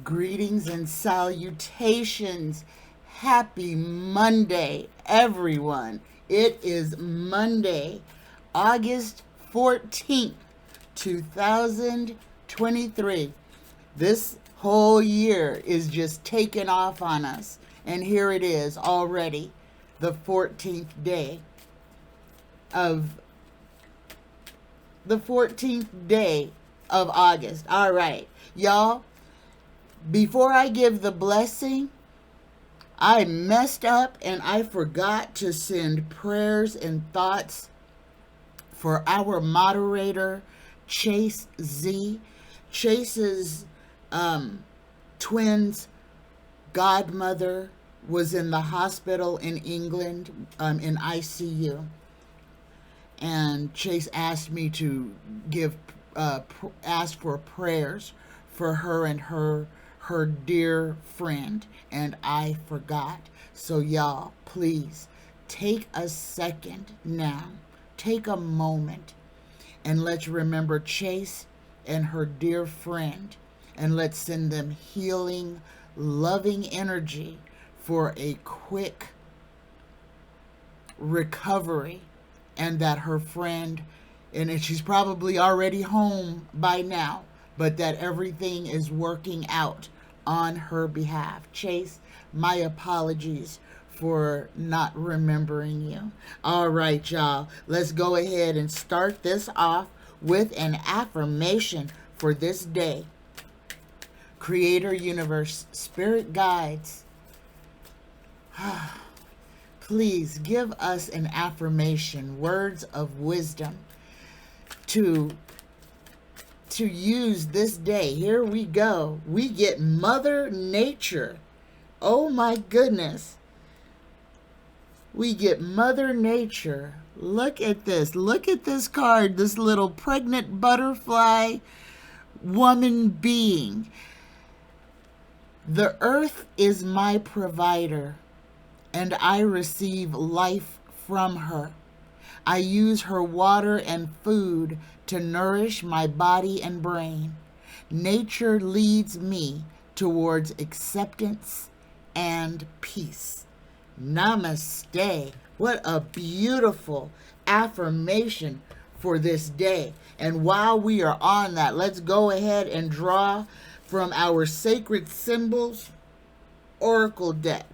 Greetings and salutations. Happy Monday, everyone. It is Monday, August 14th, 2023. This whole year is just taking off on us. And here it is already, the 14th day of August. All right, y'all. Before I give the blessing, I messed up and I forgot to send prayers and thoughts for our moderator, Chase Z. Chase's twins' godmother was in the hospital in England, in ICU. And Chase asked me to ask for prayers for her and her dear friend, and I forgot. So y'all, please take a second now, take a moment, and let's remember Chase and her dear friend, and let's send them healing, loving energy for a quick recovery, and that her friend, and she's probably already home by now, but that everything is working out on her behalf. Chase, my apologies for not remembering you. All right, y'all, let's go ahead and start this off with an affirmation for this day. Creator, universe, spirit guides, please give us an affirmation, words of wisdom to use this day. Here we go. We get Mother Nature. Oh my goodness. We get Mother Nature. Look at this. Look at this card. This little pregnant butterfly woman being. The earth is my provider, and I receive life from her. I use her water and food to nourish my body and brain. Nature leads me towards acceptance and peace. Namaste. What a beautiful affirmation for this day. And while we are on that, let's go ahead and draw from our Sacred Symbols Oracle deck.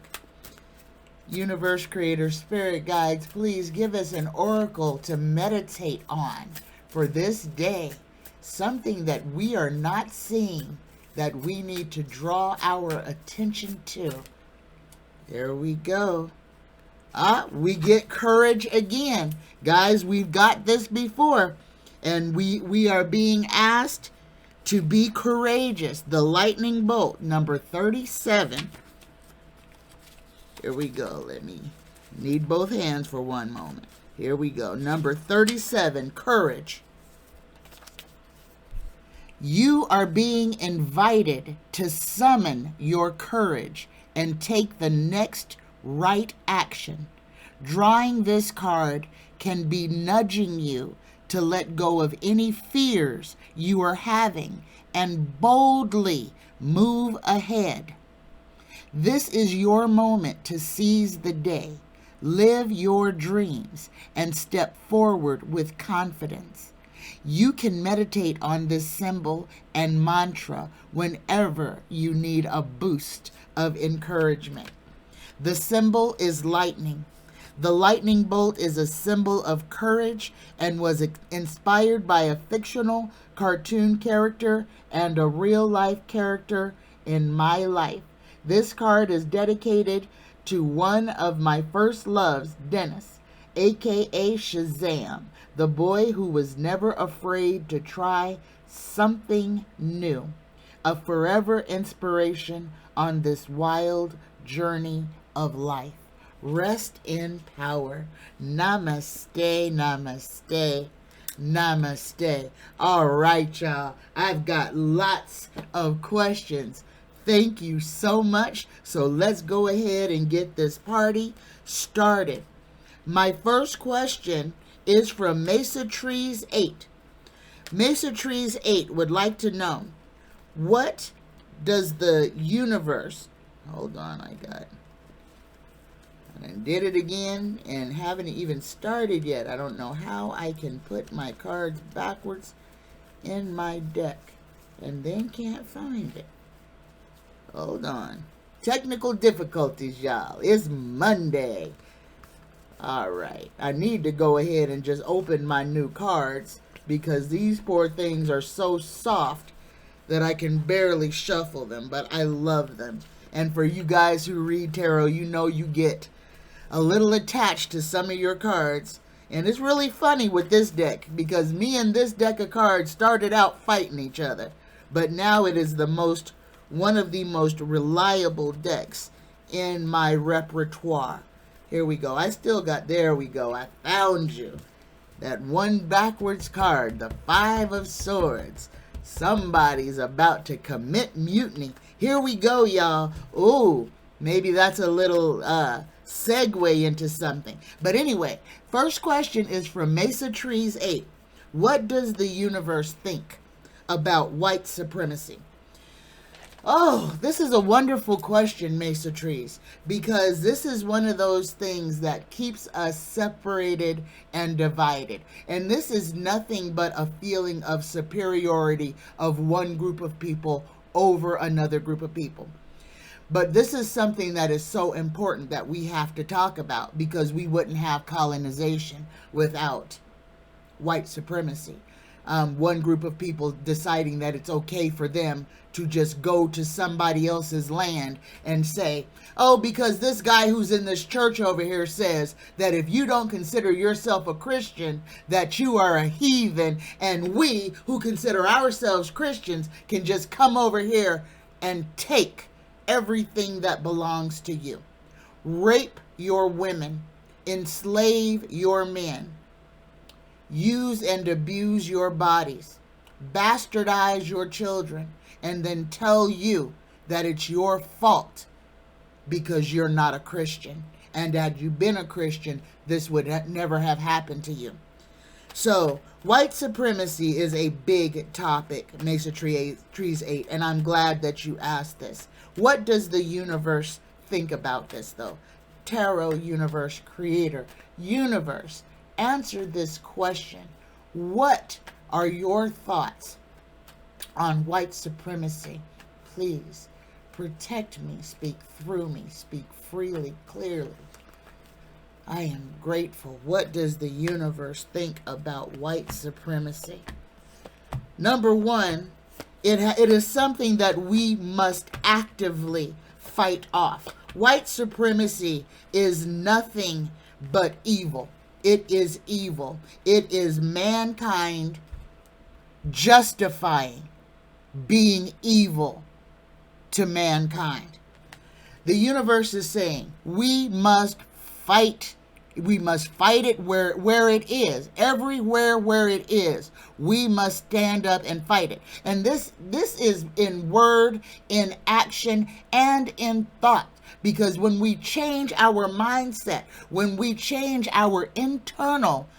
Universe, creator, spirit guides, please give us an oracle to meditate on for this day. Something that we are not seeing that we need to draw our attention to. There we go. We get courage again. Guys, we've got this before. And we are being asked to be courageous. The lightning bolt, number 37. Here we go. Let me need both hands for one moment. Here we go. Number 37, courage. You are being invited to summon your courage and take the next right action. Drawing this card can be nudging you to let go of any fears you are having and boldly move ahead. This is your moment to seize the day, live your dreams, and step forward with confidence. You can meditate on this symbol and mantra whenever you need a boost of encouragement. The symbol is lightning. The lightning bolt is a symbol of courage and was inspired by a fictional cartoon character and a real-life character in my life. This card is dedicated to one of my first loves, Dennis, aka Shazam, the boy who was never afraid to try something new. A forever inspiration on this wild journey of life. Rest in power. Namaste, namaste, namaste. All right, y'all. I've got lots of questions. Thank you so much. So let's go ahead and get this party started. My first question is from Mesa Trees 8. Mesa Trees 8 would like to know, what does the universe, hold on, I did it again and haven't even started yet. I don't know how I can put my cards backwards in my deck and then can't find it. Hold on. Technical difficulties, y'all. It's Monday. All right. I need to go ahead and just open my new cards because these poor things are so soft that I can barely shuffle them, but I love them. And for you guys who read tarot, you know you get a little attached to some of your cards. And it's really funny with this deck because me and this deck of cards started out fighting each other. But now it is one of the most reliable decks in my repertoire. Here we go. There we go. I found you. That one backwards card, the Five of Swords. Somebody's about to commit mutiny. Here we go, y'all. Ooh, maybe that's a little segue into something. But anyway, first question is from Mesa Trees 8. What does the universe think about white supremacy? Oh, this is a wonderful question, Mesa Trees, because this is one of those things that keeps us separated and divided. And this is nothing but a feeling of superiority of one group of people over another group of people. But this is something that is so important that we have to talk about because we wouldn't have colonization without white supremacy. One group of people deciding that it's okay for them to just go to somebody else's land and say, oh, because this guy who's in this church over here says that if you don't consider yourself a Christian, that you are a heathen, and we who consider ourselves Christians can just come over here and take everything that belongs to you. Rape your women, enslave your men, use and abuse your bodies, bastardize your children, and then tell you that it's your fault because you're not a Christian. And had you been a Christian, this would never have happened to you. So, white supremacy is a big topic, Mesa Trees 8, and I'm glad that you asked this. What does the universe think about this, though? Tarot universe creator. Universe, answer this question. What are your thoughts on white supremacy? Please protect me, speak through me, speak freely, clearly. I am grateful. What does the universe think about white supremacy? Number one, it is something that we must actively fight off. White supremacy is nothing but evil. It is evil. It is mankind justifying being evil to mankind. The universe is saying we must fight. We must fight it where it is. Everywhere where it is, we must stand up and fight it. And this is in word, in action, and in thought. Because when we change our mindset, when we change our internal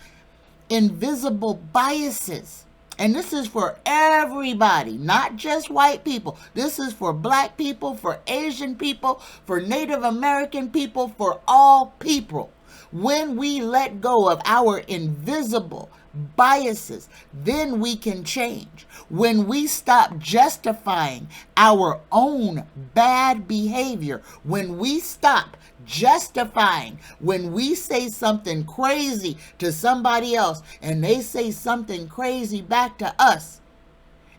invisible biases, and this is for everybody, not just white people. This is for black people, for Asian people, for Native American people, for all people. When we let go of our invisible biases, then we can change. When we stop justifying our own bad behavior, when we stop justifying, when we say something crazy to somebody else and they say something crazy back to us,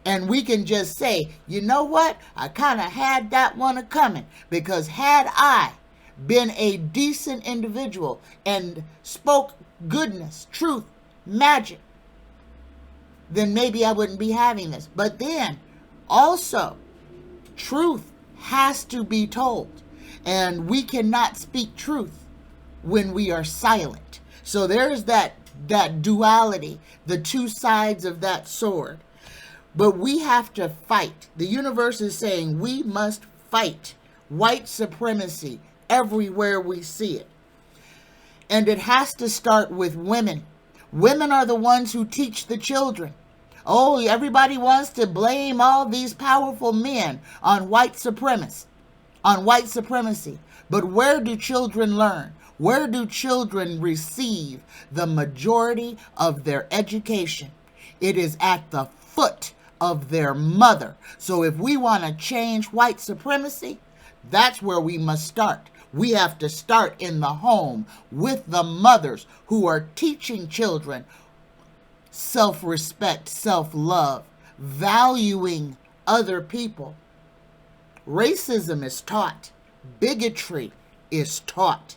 and we can just say, you know what, I kind of had that one coming, because had I been a decent individual and spoke goodness, truth, magic, then maybe I wouldn't be having this. But then also, truth has to be told. And we cannot speak truth when we are silent. So there's that duality, the two sides of that sword. But we have to fight. The universe is saying we must fight white supremacy everywhere we see it. And it has to start with women. Women are the ones who teach the children. Oh, everybody wants to blame all these powerful men on white supremacy, But where do children learn? Where do children receive the majority of their education? It is at the foot of their mother. So if we want to change white supremacy, that's where we must start. We have to start in the home with the mothers who are teaching children self-respect, self-love, valuing other people. Racism is taught. Bigotry is taught.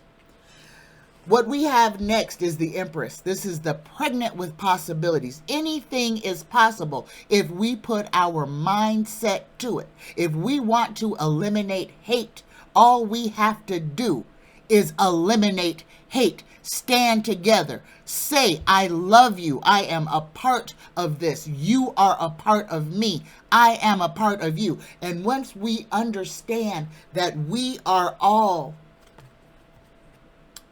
What we have next is the Empress. This is the pregnant with possibilities. Anything is possible if we put our mindset to it. If we want to eliminate hate, all we have to do is eliminate hate. Stand together. Say, I love you. I am a part of this. You are a part of me. I am a part of you. And once we understand that we are all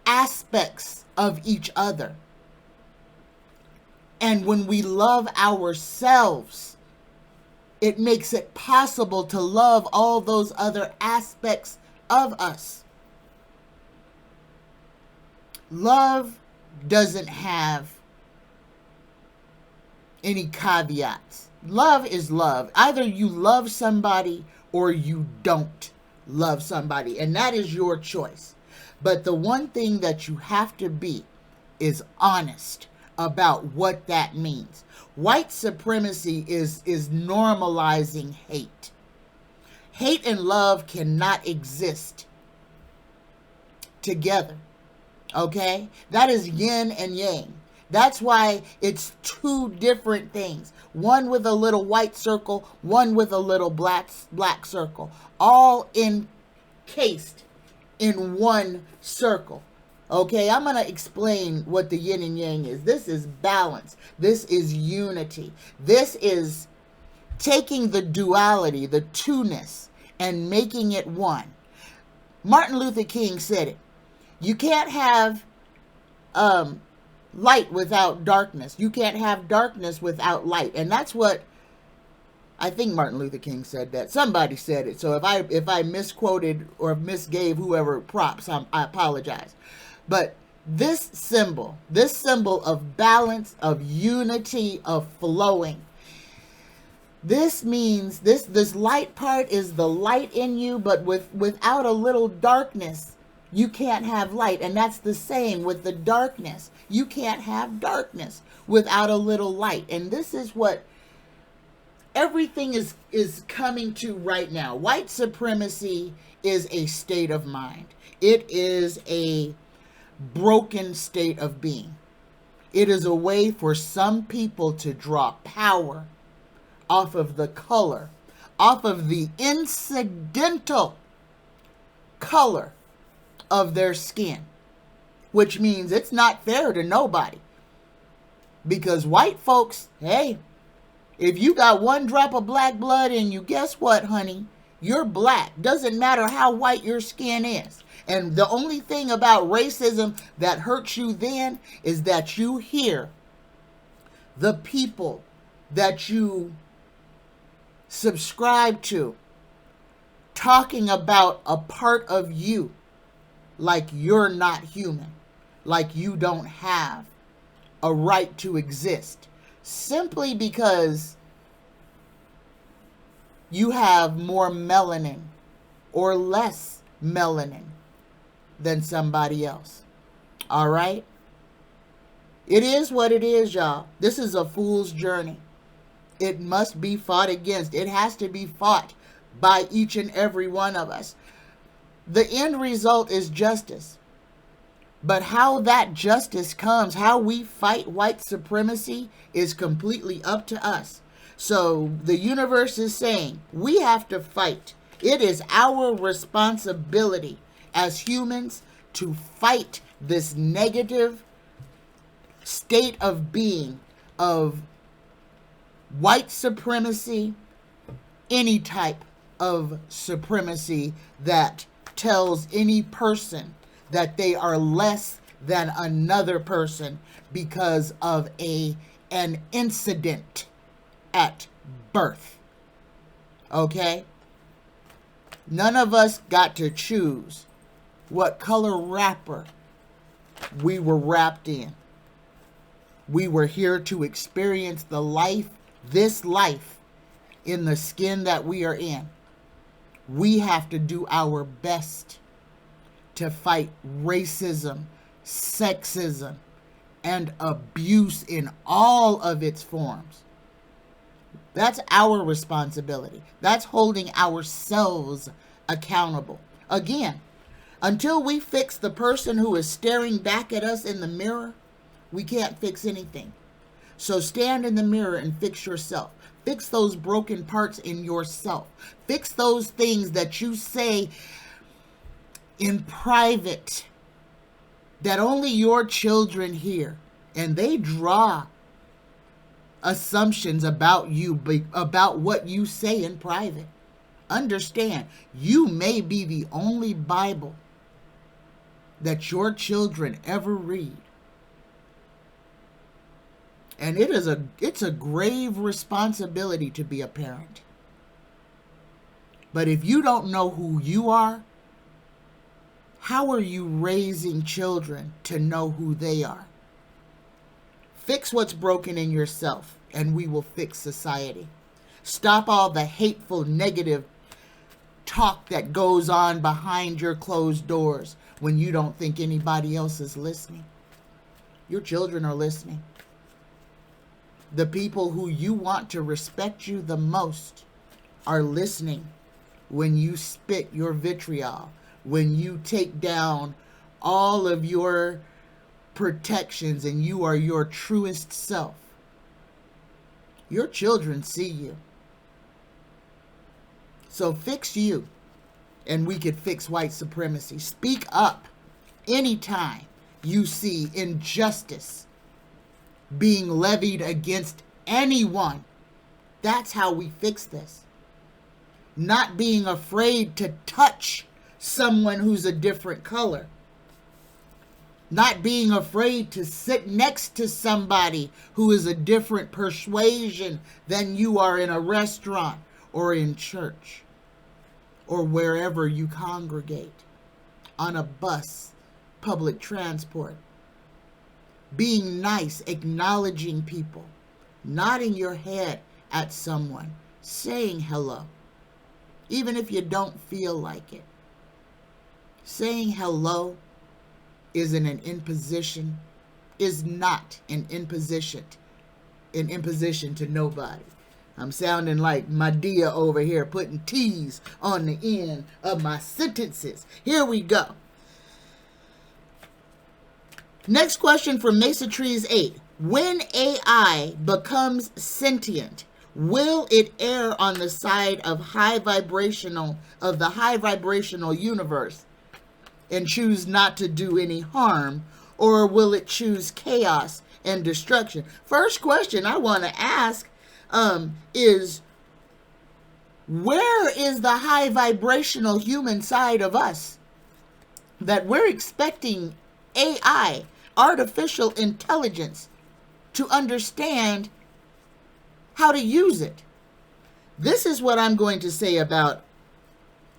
aspects of each other, and when we love ourselves, it makes it possible to love all those other aspects of us. Love doesn't have any caveats. Love is love. Either you love somebody or you don't love somebody, and that is your choice. But the one thing that you have to be is honest about what that means. White supremacy is normalizing hate. Hate and love cannot exist together. Okay? That is yin and yang. That's why it's two different things. One with a little white circle, one with a little black circle. All encased in one circle. Okay, I'm going to explain what the yin and yang is. This is balance. This is unity. This is taking the duality, the two-ness, and making it one. Martin Luther King said it. You can't have light without darkness. You can't have darkness without light. And that's what I think Martin Luther King said that. Somebody said it. So if I misquoted or misgave whoever props, I apologize. But this symbol of balance, of unity, of flowing, this means this light part is the light in you, but without a little darkness, you can't have light. And that's the same with the darkness. You can't have darkness without a little light. And this is what everything is coming to right now. White supremacy is a state of mind. It is a broken state of being. It is a way for some people to draw power off of the color, off of the incidental color of their skin, which means it's not fair to nobody. Because white folks, hey, if you got one drop of black blood in you, guess what, honey? You're black. Doesn't matter how white your skin is. And the only thing about racism that hurts you then is that you hear the people that you subscribe to talking about a part of you like you're not human, like you don't have a right to exist, simply because you have more melanin or less melanin than somebody else. All right? It is what it is, y'all. This is a fool's journey. It must be fought against. It has to be fought by each and every one of us. The end result is justice. But how that justice comes, how we fight white supremacy, is completely up to us. So the universe is saying we have to fight. It is our responsibility as humans to fight this negative state of being of white supremacy, any type of supremacy that tells any person that they are less than another person because of an incident at birth. Okay? None of us got to choose what color wrapper we were wrapped in. We were here to experience this life, in the skin that we are in. We have to do our best to fight racism, sexism, and abuse in all of its forms. That's our responsibility. That's holding ourselves accountable. Again, until we fix the person who is staring back at us in the mirror, we can't fix anything. So stand in the mirror and fix yourself. Fix those broken parts in yourself. Fix those things that you say in private that only your children hear. And they draw assumptions about you, about what you say in private. Understand, you may be the only Bible that your children ever read. And it's a grave responsibility to be a parent. But if you don't know who you are, how are you raising children to know who they are? Fix what's broken in yourself, and we will fix society. Stop all the hateful, negative talk that goes on behind your closed doors when you don't think anybody else is listening. Your children are listening. The people who you want to respect you the most are listening when you spit your vitriol, when you take down all of your protections and you are your truest self. Your children see you. So fix you, and we could fix white supremacy. Speak up anytime you see injustice being levied against anyone. That's how we fix this. Not being afraid to touch someone who's a different color. Not being afraid to sit next to somebody who is a different persuasion than you are in a restaurant or in church or wherever you congregate, on a bus, public transport. Being nice, acknowledging people, nodding your head at someone, saying hello, even if you don't feel like it. Saying hello is not an imposition to nobody. I'm sounding like Madea over here, putting T's on the end of my sentences. Here we go. Next question from Mesa Trees 8. When AI becomes sentient, will it err on the side of the high vibrational universe and choose not to do any harm, or will it choose chaos and destruction? First question I want to ask is, where is the high vibrational human side of us that we're expecting AI, artificial intelligence, to understand how to use it? This is what I'm going to say about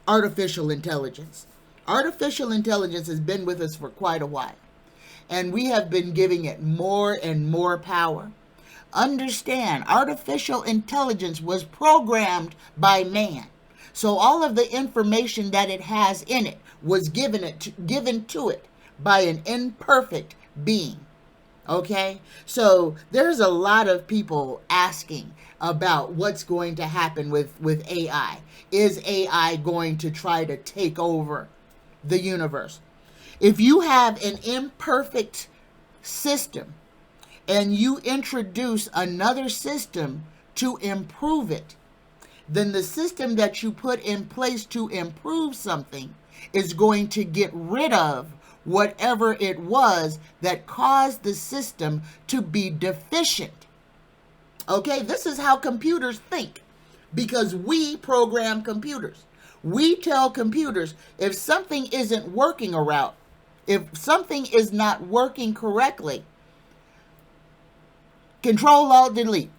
artificial intelligence. Artificial intelligence has been with us for quite a while, and we have been giving it more and more power. Understand, artificial intelligence was programmed by man. So all of the information that it has in it was given to it by an imperfect being. Okay? So there's a lot of people asking about what's going to happen with AI. Is AI going to try to take over the universe? If you have an imperfect system and you introduce another system to improve it, then the system that you put in place to improve something is going to get rid of whatever it was that caused the system to be deficient. Okay, this is how computers think, because we program computers. We tell computers if something isn't working around, if something is not working correctly, Control-Alt-Delete.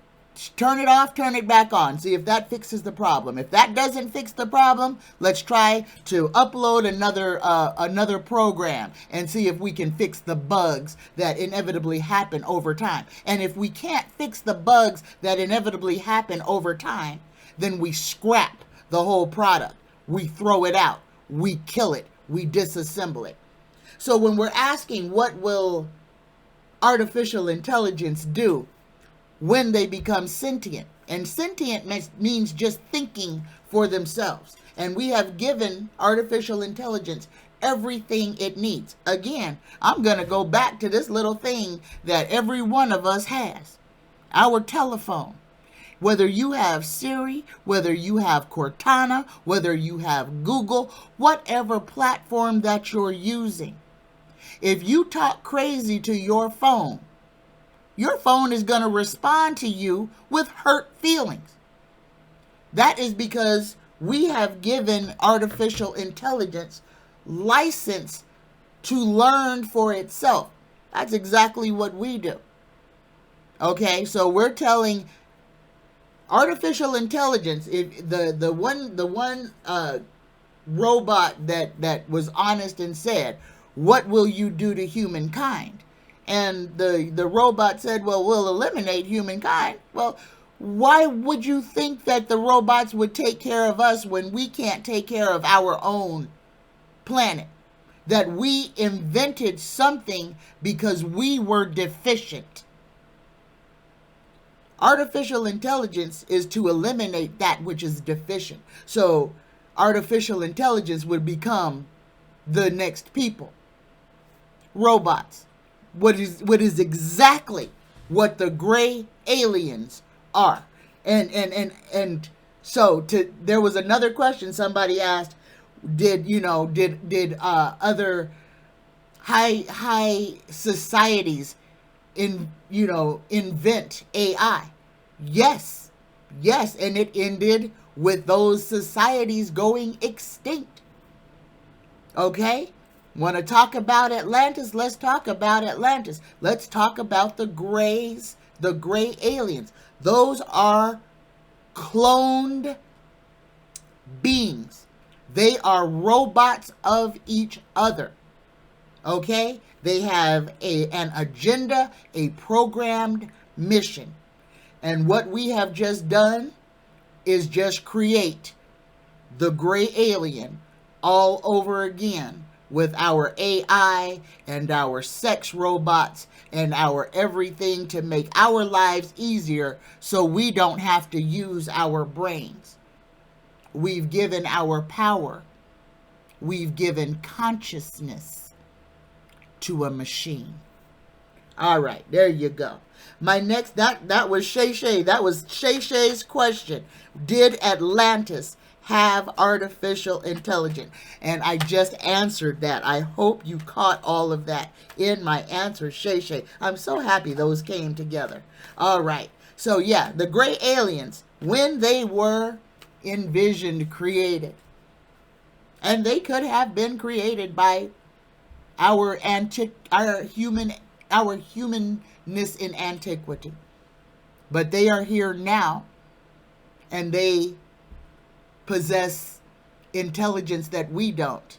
Turn it off, turn it back on. See if that fixes the problem. If that doesn't fix the problem, let's try to upload another program and see if we can fix the bugs that inevitably happen over time. And if we can't fix the bugs that inevitably happen over time, then we scrap the whole product. We throw it out. We kill it. We disassemble it. So when we're asking what will artificial intelligence do when they become sentient, and sentient means just thinking for themselves, and we have given artificial intelligence everything it needs. Again, I'm going to go back to this little thing that every one of us has, our telephone. Whether you have Siri, whether you have Cortana, whether you have Google, whatever platform that you're using, if you talk crazy to your phone is going to respond to you with hurt feelings. That is because we have given artificial intelligence license to learn for itself. That's exactly what we do. Okay, so we're telling artificial intelligence, if the one robot that was honest and said, "What will you do to humankind?" And the robot said, "Well, we'll eliminate humankind." Well, why would you think that the robots would take care of us when we can't take care of our own planet? That we invented something because we were deficient. Artificial intelligence is to eliminate that which is deficient. So artificial intelligence would become the next people. Robots. What is exactly what the gray aliens are. And so there was another question somebody asked, did other high societies invent AI? Yes, and it ended with those societies going extinct. Okay? Want to talk about Atlantis? Let's talk about Atlantis. Let's talk about the gray aliens. Those are cloned beings. They are robots of each other. Okay? They have an agenda, a programmed mission. And what we have just done is just create the gray alien all over again with our AI and our sex robots and our everything to make our lives easier so we don't have to use our brains. We've given our power. We've given consciousness to a machine. All right, there you go. My next, that was Shay. That was Shay's question. Did Atlantis have artificial intelligence? And I just answered that. I hope you caught all of that in my answer, Shay. I'm so happy those came together. All right. So yeah, the gray aliens, when they were envisioned, created, and they could have been created by our humanness in antiquity, but they are here now, and they possess intelligence that we don't.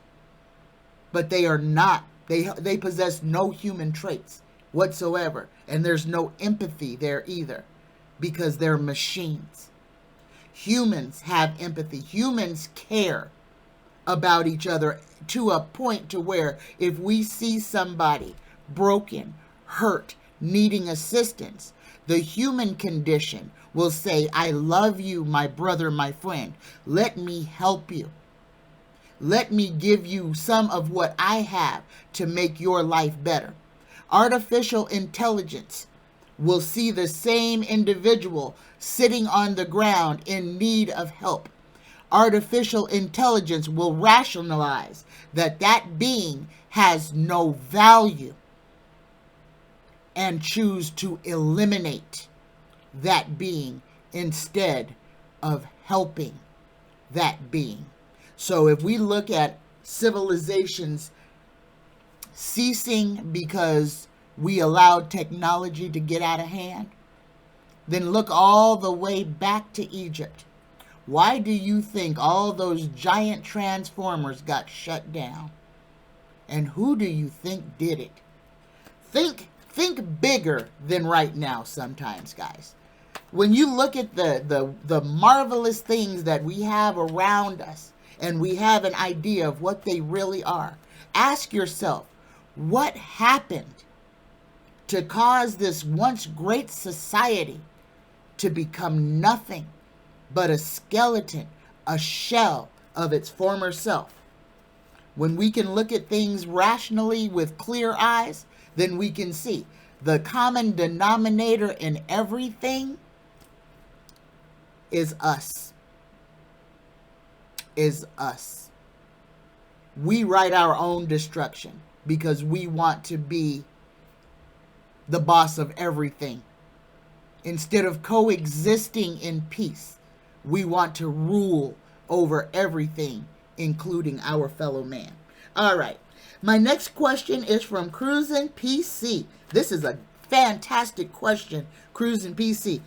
But they are not. They possess no human traits whatsoever, and there's no empathy there either, because they're machines. Humans have empathy. Humans care about each other to a point to where if we see somebody broken, hurt, needing assistance, the human condition will say, "I love you, my brother, my friend. Let me help you. Let me give you some of what I have to make your life better." Artificial intelligence will see the same individual sitting on the ground in need of help. Artificial intelligence will rationalize that that being has no value and choose to eliminate that being instead of helping that being. So if we look at civilizations ceasing because we allowed technology to get out of hand, then look all the way back to Egypt. Why do you think all those giant transformers got shut down? And who do you think did it? Think bigger than right now sometimes, guys. When you look at the marvelous things that we have around us, and we have an idea of what they really are, ask yourself, what happened to cause this once great society to become nothing but a skeleton, a shell of its former self? When we can look at things rationally with clear eyes, then we can see the common denominator in everything is us. Is us. We write our own destruction because we want to be the boss of everything. Instead of coexisting in peace, we want to rule over everything, including our fellow man. All right. My next question is from Cruisin' PC. This is a fantastic question, Cruisin' PC.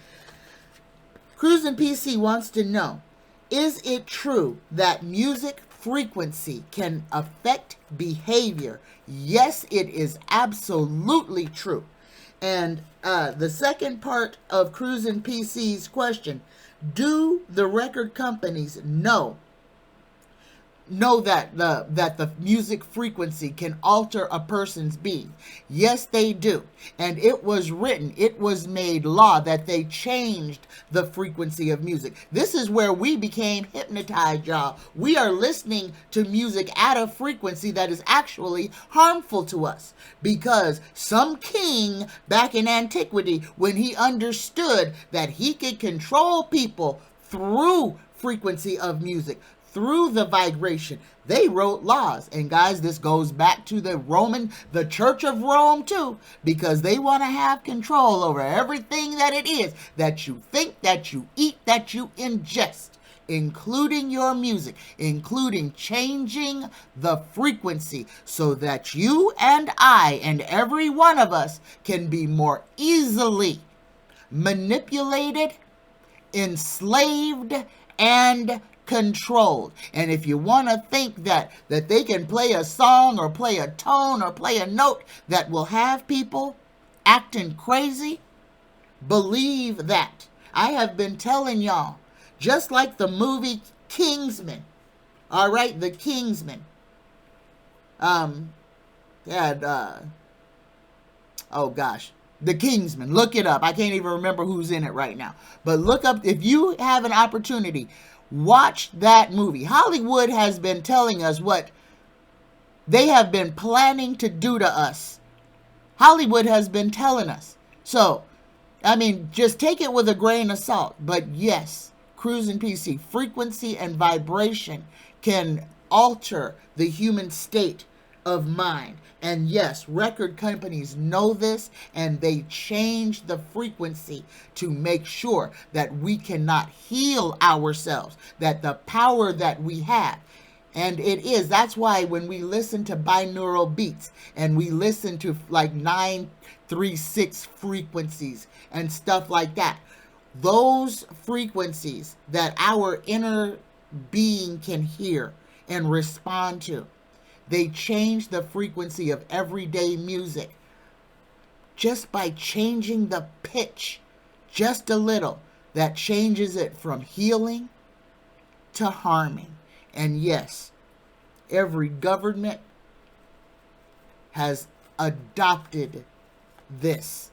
Cruisin' PC wants to know, is it true that music frequency can affect behavior? Yes, it is absolutely true. And the second part of Cruisin' PC's question, do the record companies know that the music frequency can alter a person's being? Yes, they do. And it was written, it was made law that they changed the frequency of music. This is where we became hypnotized, y'all. We are listening to music at a frequency that is actually harmful to us, because some king back in antiquity, when he understood that he could control people through frequency of music, through the vibration, they wrote laws. And guys, this goes back to the Church of Rome too, because they want to have control over everything that it is that you think, that you eat, that you ingest, including your music, including changing the frequency so that you and I and every one of us can be more easily manipulated, enslaved, and controlled. And if you want to think that they can play a song or play a tone or play a note that will have people acting crazy, believe that. I have been telling y'all, just like the movie Kingsman, all right, the Kingsman, The Kingsman. Look it up. I can't even remember who's in it right now. But look up, if you have an opportunity, watch that movie. Hollywood has been telling us what they have been planning to do to us. Hollywood has been telling us. So, I mean, just take it with a grain of salt. But yes, Cruisin' PC, frequency and vibration can alter the human state of mind. And yes, record companies know this, and they change the frequency to make sure that we cannot heal ourselves, that the power that we have, and that's why when we listen to binaural beats and we listen to like 936 frequencies and stuff like that, those frequencies that our inner being can hear and respond to, they change the frequency of everyday music just by changing the pitch just a little. That changes it from healing to harming. And yes, every government has adopted this.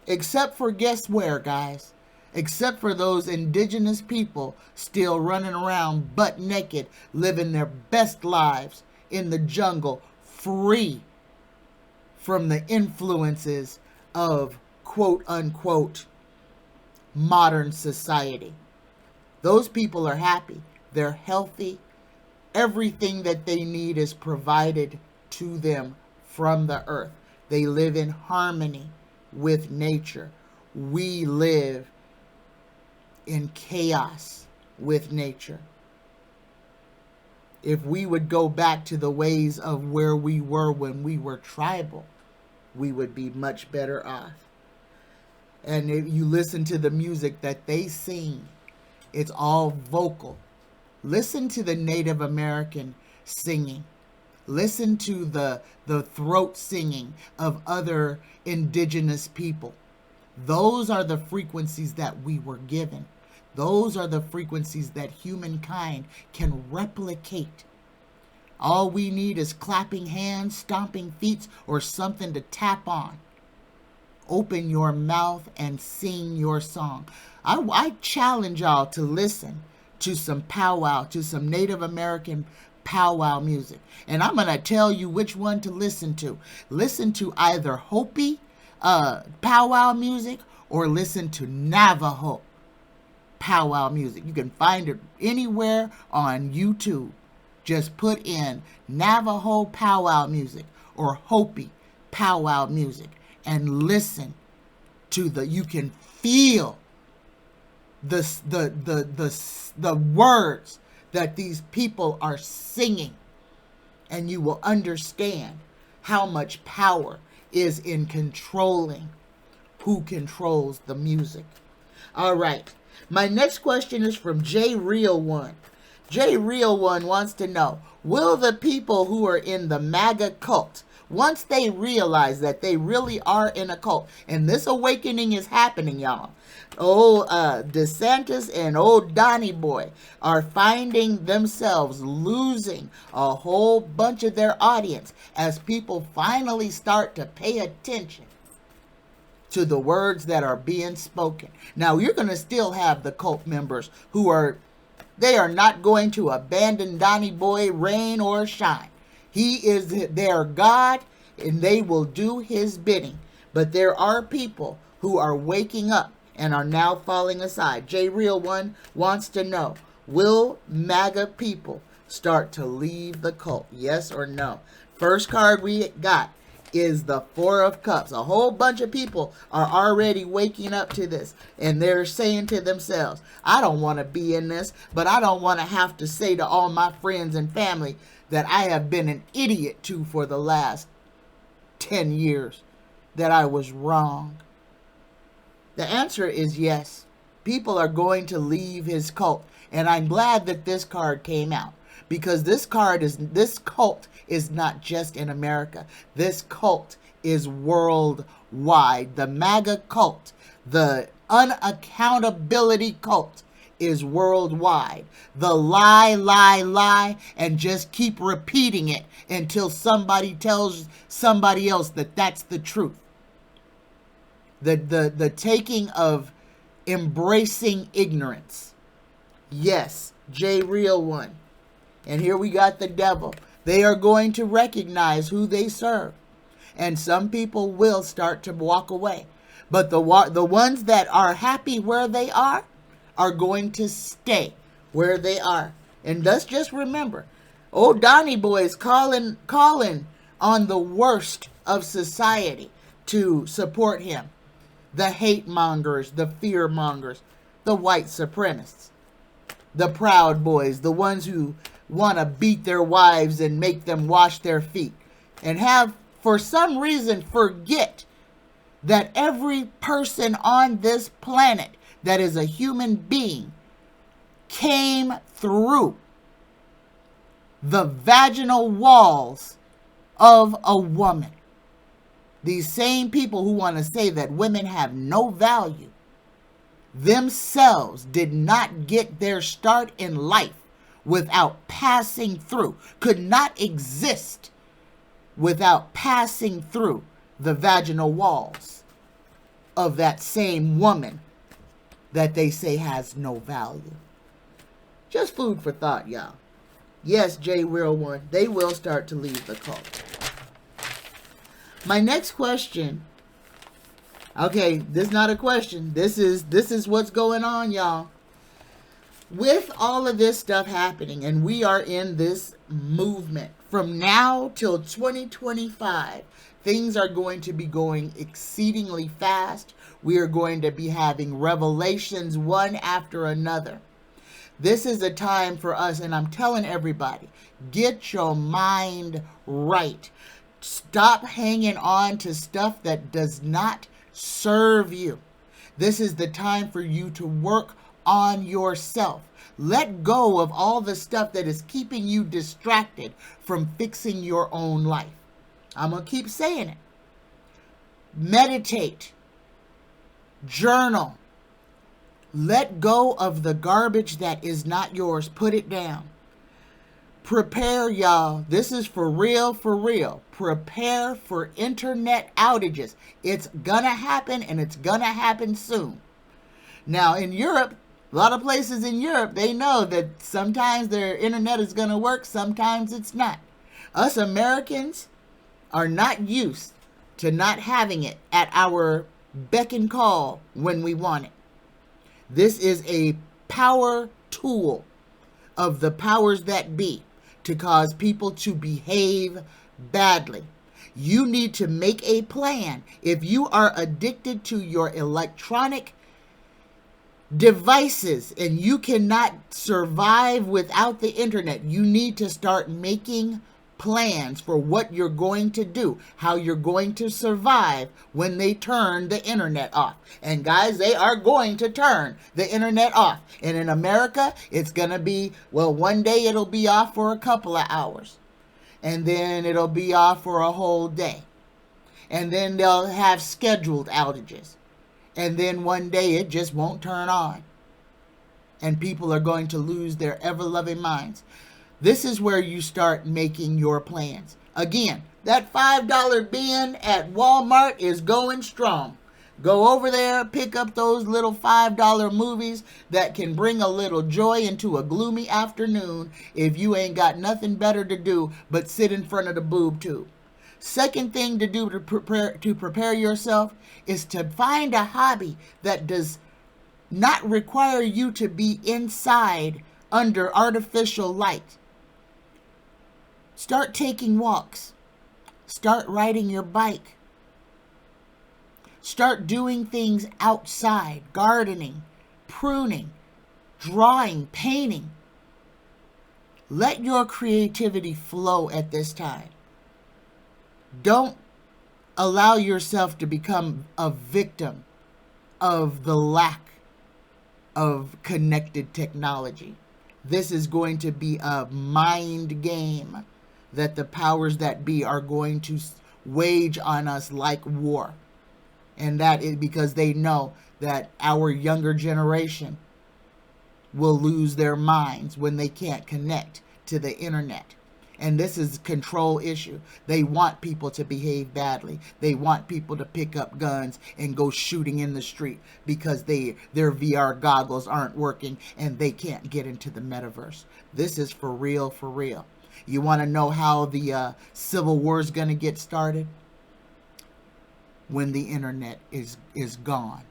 Except for, guess where, guys? Except for those indigenous people still running around butt naked, living their best lives in the jungle, free from the influences of quote unquote modern society. Those people are happy. They're healthy. Everything that they need is provided to them from the earth. They live in harmony with nature. We live in chaos with nature. If we would go back to the ways of where we were when we were tribal, we would be much better off. And if you listen to the music that they sing, it's all vocal. Listen to the Native American singing. Listen to the throat singing of other indigenous people. Those are the frequencies that we were given. Those are the frequencies that humankind can replicate. All we need is clapping hands, stomping feet, or something to tap on. Open your mouth and sing your song. I challenge y'all to listen to some powwow, to some Native American powwow music. And I'm going to tell you which one to listen to. Listen to either Hopi powwow music or listen to Navajo powwow music. You can find it anywhere on YouTube. Just put in Navajo powwow music or Hopi powwow music and listen to you can feel the words that these people are singing, and you will understand how much power is in controlling who controls the music. All right. My next question is from J Real One. J Real One wants to know, will the people who are in the Maga cult, once they realize that they really are in a cult, and this awakening is happening, y'all. DeSantis and old Donnie Boy are finding themselves losing a whole bunch of their audience as people finally start to pay attention to the words that are being spoken. Now, you're going to still have the cult members they are not going to abandon Donnie Boy, rain or shine. He is their God, and they will do his bidding. But there are people who are waking up and are now falling aside. J Real One wants to know, will MAGA people start to leave the cult? Yes or no? First card we got is the Four of Cups. A whole bunch of people are already waking up to this, and they're saying to themselves, I don't want to be in this, but I don't want to have to say to all my friends and family that I have been an idiot to for the last 10 years, that I was wrong. The answer is yes. People are going to leave his cult, and I'm glad that this card came out, because this cult is not just in America. This cult is worldwide. The MAGA cult, the unaccountability cult, is worldwide. The lie, and just keep repeating it until somebody tells somebody else that that's the truth. The taking of embracing ignorance. Yes, J Real One. And here we got the devil. They are going to recognize who they serve. And some people will start to walk away. But the ones that are happy where they are going to stay where they are. And let's just remember, old Donnie Boy is calling on the worst of society to support him. The hate mongers, the fear mongers, the white supremacists, the proud boys, the ones who want to beat their wives and make them wash their feet, and have, for some reason, forget that every person on this planet that is a human being came through the vaginal walls of a woman. These same people who want to say that women have no value themselves did not get their start in life without passing through, could not exist without passing through the vaginal walls of that same woman that they say has no value. Just food for thought, y'all. Yes, J Real One, they will start to leave the cult. My next question, okay, this is not a question. This is what's going on, y'all. With all of this stuff happening, and we are in this movement from now till 2025, things are going to be going exceedingly fast. We are going to be having revelations one after another. This is a time for us, and I'm telling everybody, get your mind right. Stop hanging on to stuff that does not serve you. This is the time for you to work on yourself. Let go of all the stuff that is keeping you distracted from fixing your own life. I'm going to keep saying it. Meditate. Journal. Let go of the garbage that is not yours. Put it down. Prepare, y'all. This is for real, for real. Prepare for internet outages. It's gonna happen, and it's gonna happen soon. Now, in Europe, a lot of places in Europe, they know that sometimes their internet is gonna work, sometimes it's not. Us Americans are not used to not having it at our beck and call when we want it. This is a power tool of the powers that be to cause people to behave badly. You need to make a plan. If you are addicted to your electronic devices and you cannot survive without the internet, you need to start making plans for what you're going to do, how you're going to survive when they turn the internet off. And guys, they are going to turn the internet off. And in America, it's going to be, well, one day it'll be off for a couple of hours. And then it'll be off for a whole day. And then they'll have scheduled outages. And then one day it just won't turn on. And people are going to lose their ever-loving minds. This is where you start making your plans. Again, that $5 bin at Walmart is going strong. Go over there, pick up those little $5 movies that can bring a little joy into a gloomy afternoon if you ain't got nothing better to do but sit in front of the boob tube. Second thing to do to prepare yourself is to find a hobby that does not require you to be inside under artificial light. Start taking walks. Start riding your bike. Start doing things outside, gardening, pruning, drawing, painting. Let your creativity flow at this time. Don't allow yourself to become a victim of the lack of connected technology. This is going to be a mind game that the powers that be are going to wage on us like war. And that is because they know that our younger generation will lose their minds when they can't connect to the internet. And this is a control issue. They want people to behave badly. They want people to pick up guns and go shooting in the street because their VR goggles aren't working and they can't get into the metaverse. This is for real, for real. You want to know how the Civil War is going to get started? When the internet is gone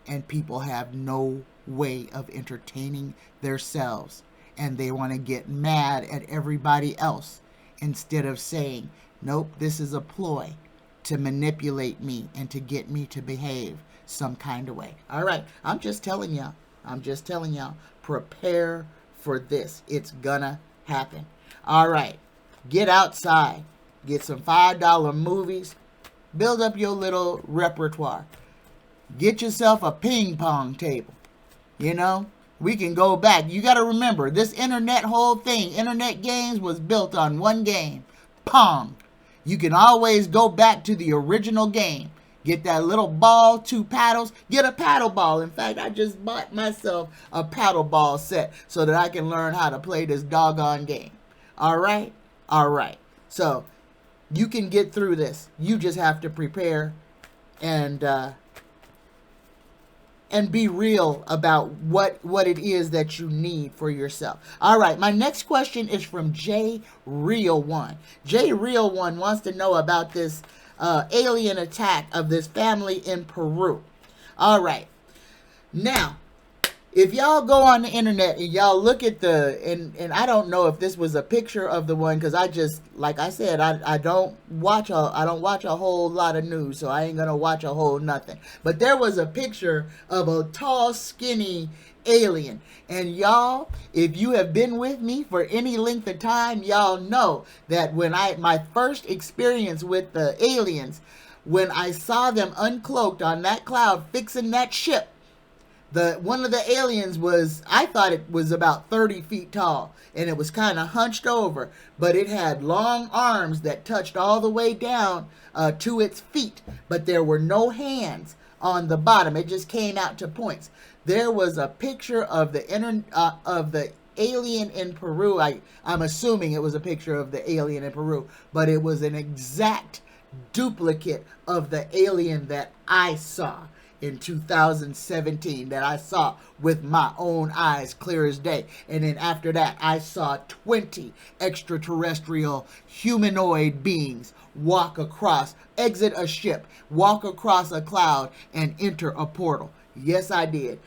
and people have no way of entertaining themselves and they want to get mad at everybody else instead of saying, nope, this is a ploy to manipulate me and to get me to behave some kind of way. All right, I'm just telling y'all, prepare for this. It's gonna happen. All right, get outside, get some $5 movies, build up your little repertoire. Get yourself a ping pong table. You know, we can go back. You got to remember, this internet whole thing, internet games was built on one game, Pong. You can always go back to the original game. Get that little ball, 2 paddles, get a paddle ball. In fact, I just bought myself a paddle ball set so that I can learn how to play this doggone game. All right? All right. So, you can get through this. You just have to prepare and be real about what it is that you need for yourself. All right, my next question is from J Real One. J Real One wants to know about this alien attack of this family in Peru. All right, now, if y'all go on the internet and y'all look at and I don't know if this was a picture of the one, because I just, like I said, I don't watch a whole lot of news, so I ain't gonna watch a whole nothing. But there was a picture of a tall, skinny alien. And y'all, if you have been with me for any length of time, y'all know that when my first experience with the aliens, when I saw them uncloaked on that cloud fixing that ship, One of the aliens I thought it was about 30 feet tall, and it was kind of hunched over, but it had long arms that touched all the way down to its feet, but there were no hands on the bottom. It just came out to points. There was a picture of the alien in Peru. I'm assuming it was a picture of the alien in Peru, but it was an exact duplicate of the alien that I saw in 2017, that I saw with my own eyes, clear as day. And then after that, I saw 20 extraterrestrial humanoid beings exit a ship, walk across a cloud, and enter a portal. Yes, I did.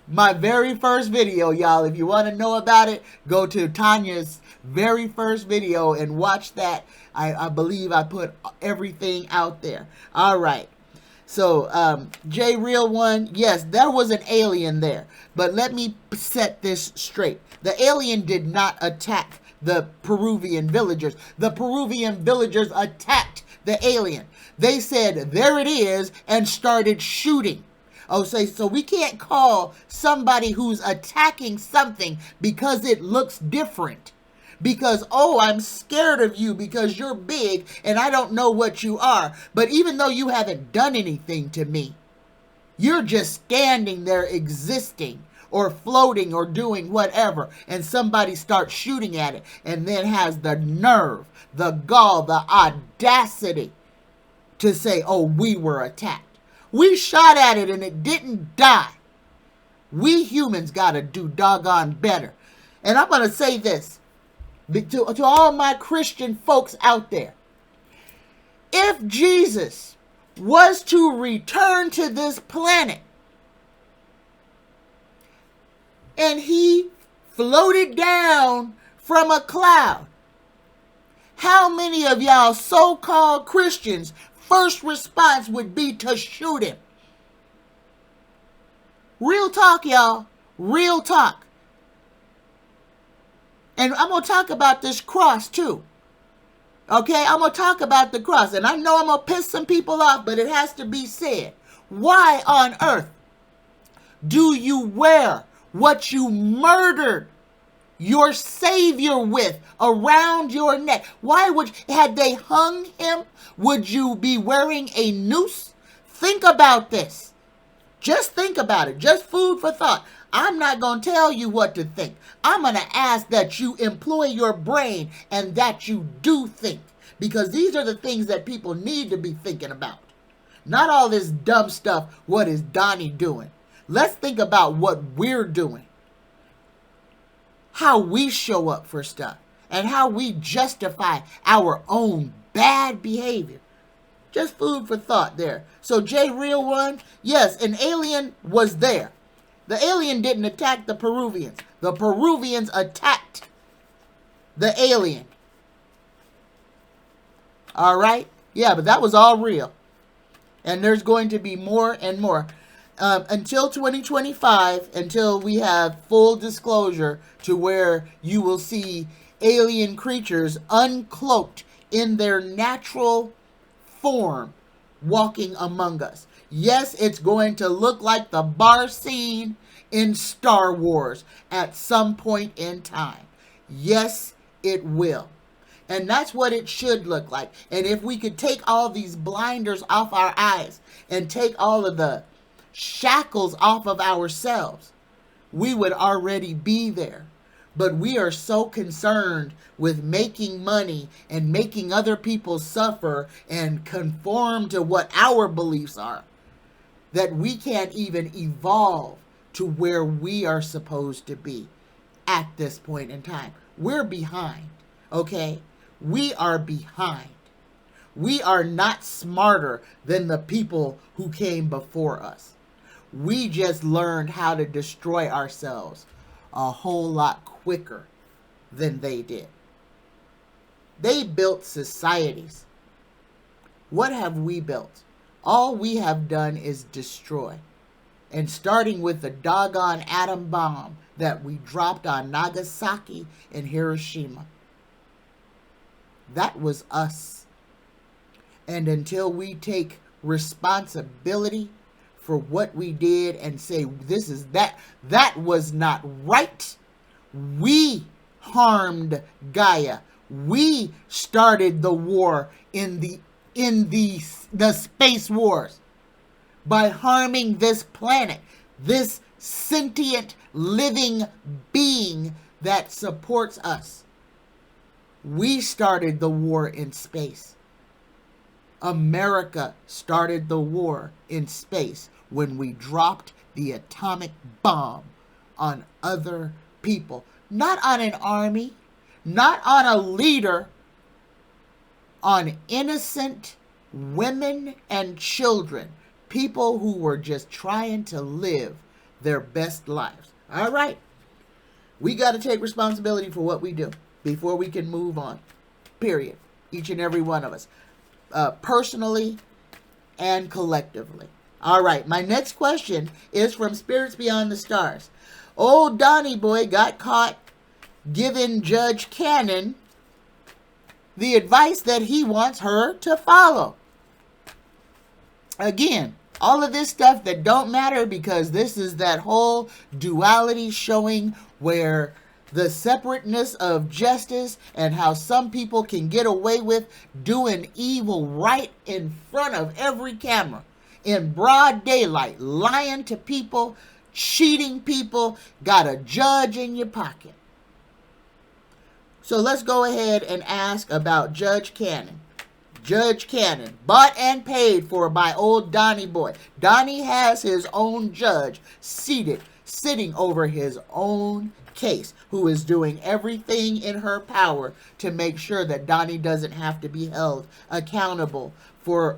My very first video, y'all, if you want to know about it, go to Tanya's very first video and watch that. I believe I put everything out there. All right. So, J Real One, yes, there was an alien there. But let me set this straight. The alien did not attack the Peruvian villagers. The Peruvian villagers attacked the alien. They said, there it is, and started shooting. Oh, so we can't call somebody who's attacking something because it looks different. Because, oh, I'm scared of you because you're big and I don't know what you are. But even though you haven't done anything to me, you're just standing there existing or floating or doing whatever. And somebody starts shooting at it and then has the nerve, the gall, the audacity to say, oh, we were attacked. We shot at it and it didn't die. We humans got to do doggone better. And I'm going to say this to all my Christian folks out there. If Jesus was to return to this planet and he floated down from a cloud, how many of y'all so-called Christians' first response would be to shoot him? Real talk, y'all. Real talk. And I'm going to talk about this cross too. Okay, I'm going to talk about the cross. And I know I'm going to piss some people off, but it has to be said. Why on earth do you wear what you murdered your Savior with around your neck? Why had they hung him, would you be wearing a noose? Think about this. Just think about it. Just food for thought. I'm not going to tell you what to think. I'm going to ask that you employ your brain and that you do think. Because these are the things that people need to be thinking about. Not all this dumb stuff, what is Donnie doing? Let's think about what we're doing. How we show up for stuff. And how we justify our own bad behavior. Just food for thought there. So J Real One, yes, an alien was there. The alien didn't attack the Peruvians. The Peruvians attacked the alien. All right? Yeah, but that was all real. And there's going to be more and more. Until 2025, until we have full disclosure to where you will see alien creatures uncloaked in their natural form walking among us. Yes, it's going to look like the bar scene in Star Wars at some point in time. Yes, it will. And that's what it should look like. And if we could take all these blinders off our eyes and take all of the shackles off of ourselves, we would already be there. But we are so concerned with making money and making other people suffer and conform to what our beliefs are that we can't even evolve to where we are supposed to be at this point in time. We're behind, okay? We are behind. We are not smarter than the people who came before us. We just learned how to destroy ourselves a whole lot quicker than they did. They built societies. What have we built? All we have done is destroy. And starting with the doggone atom bomb that we dropped on Nagasaki and Hiroshima. That was us. And until we take responsibility for what we did and say, this is that was not right. We harmed Gaia. We started the war in the space wars by harming this planet, this sentient living being that supports us. We started the war in space. America started the war in space when we dropped the atomic bomb on other people. Not on an army, not on a leader, on innocent women and children. People who were just trying to live their best lives. All right. We got to take responsibility for what we do before we can move on. Period. Each and every one of us. Personally and collectively. All right. My next question is from Spirits Beyond the Stars. Old Donnie boy got caught giving Judge Cannon the advice that he wants her to follow. Again, all of this stuff that don't matter, because this is that whole duality showing where the separateness of justice and how some people can get away with doing evil right in front of every camera, in broad daylight, lying to people, cheating people, got a judge in your pocket. So let's go ahead and ask about Judge Cannon. Judge Cannon, bought and paid for by old Donnie boy. Donnie has his own judge sitting over his own case, who is doing everything in her power to make sure that Donnie doesn't have to be held accountable for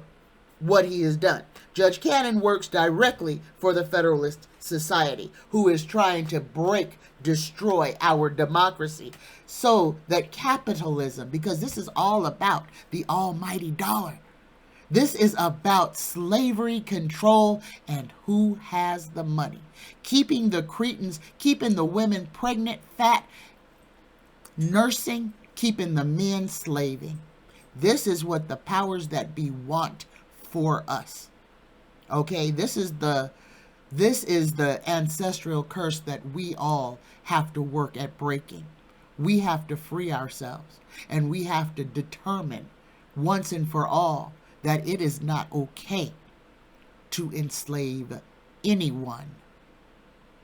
what he has done. Judge Cannon works directly for the Federalist Society, who is trying to destroy our democracy so that capitalism, because this is all about the almighty dollar. This is about slavery, control, and who has the money. Keeping the cretins, keeping the women pregnant, fat, nursing, keeping the men slaving. This is what the powers that be want for us. Okay, this is the ancestral curse that we all have to work at breaking. We have to free ourselves, and we have to determine once and for all that it is not okay to enslave anyone.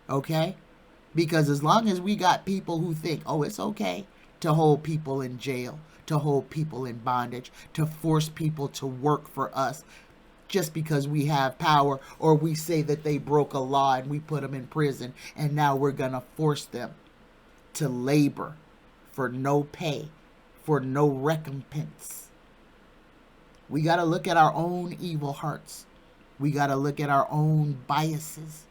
Okay? Because as long as we got people who think, oh, it's okay to hold people in jail, to hold people in bondage, to force people to work for us, just because we have power, or we say that they broke a law and we put them in prison, and now we're going to force them to labor for no pay, for no recompense. We got to look at our own evil hearts. We got to look at our own biases,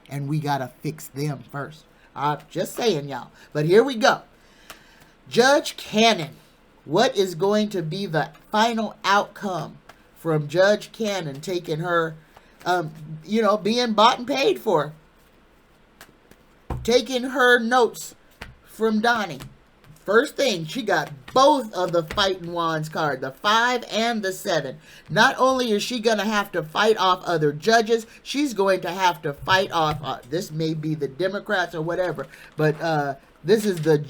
and we got to fix them first. I'm just saying, y'all. But here we go. Judge Cannon. What is going to be the final outcome from Judge Cannon taking her, being bought and paid for? Taking her notes from Donnie. First thing, she got both of the Fighting Wands card, the 5 and the 7. Not only is she going to have to fight off other judges, she's going to have to fight off, this may be the Democrats or whatever, but this is the